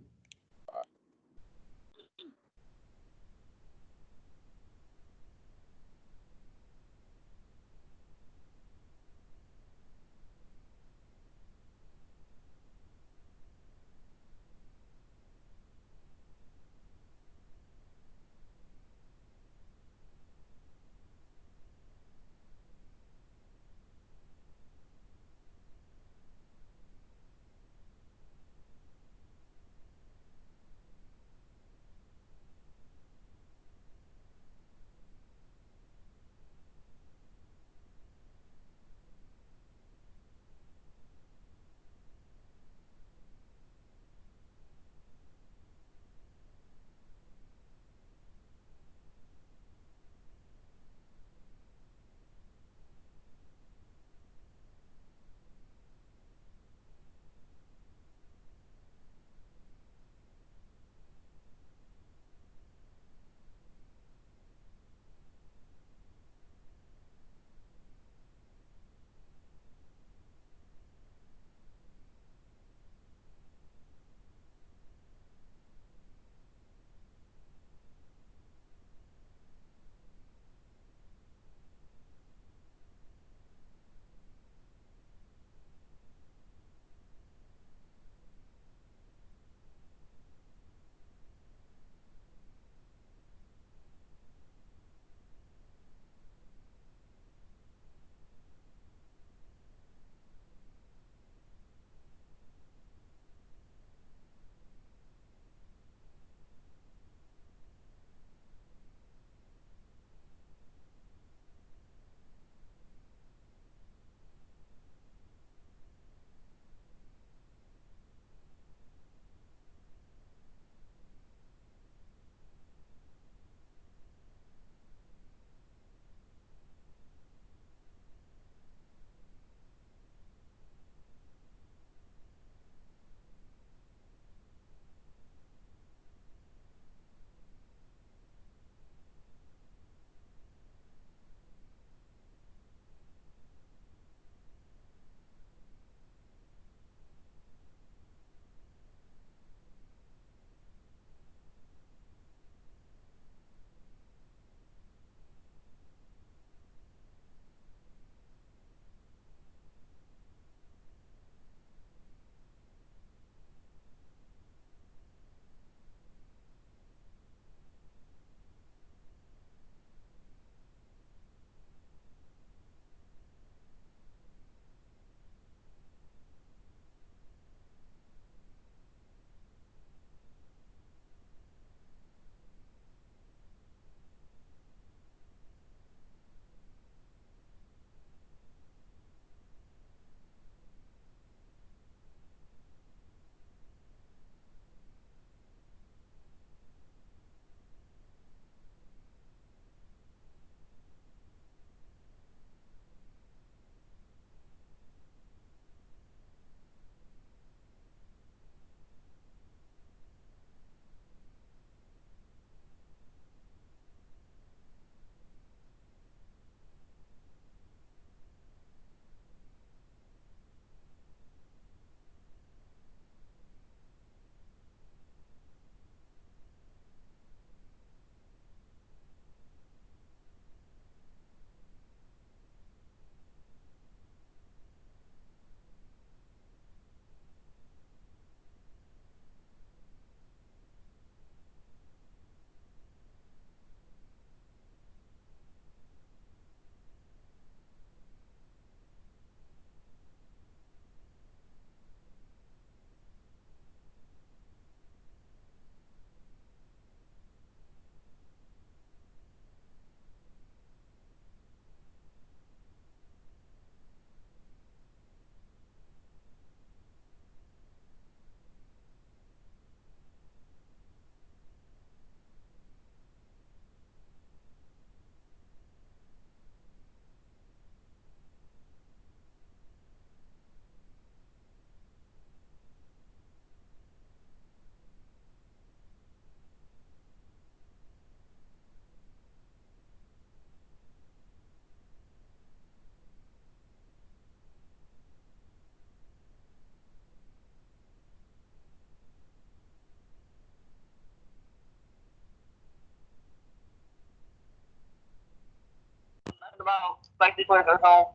about Flexi Course or home?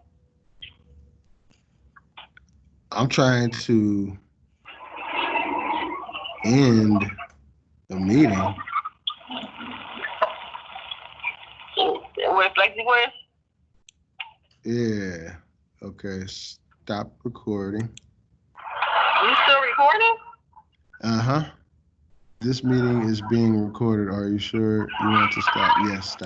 I'm trying to end the meeting. With Flexi Course? Yeah. Okay. Stop recording. You still recording? Uh-huh. This meeting is being recorded. Are you sure you want to stop? Yes, stop.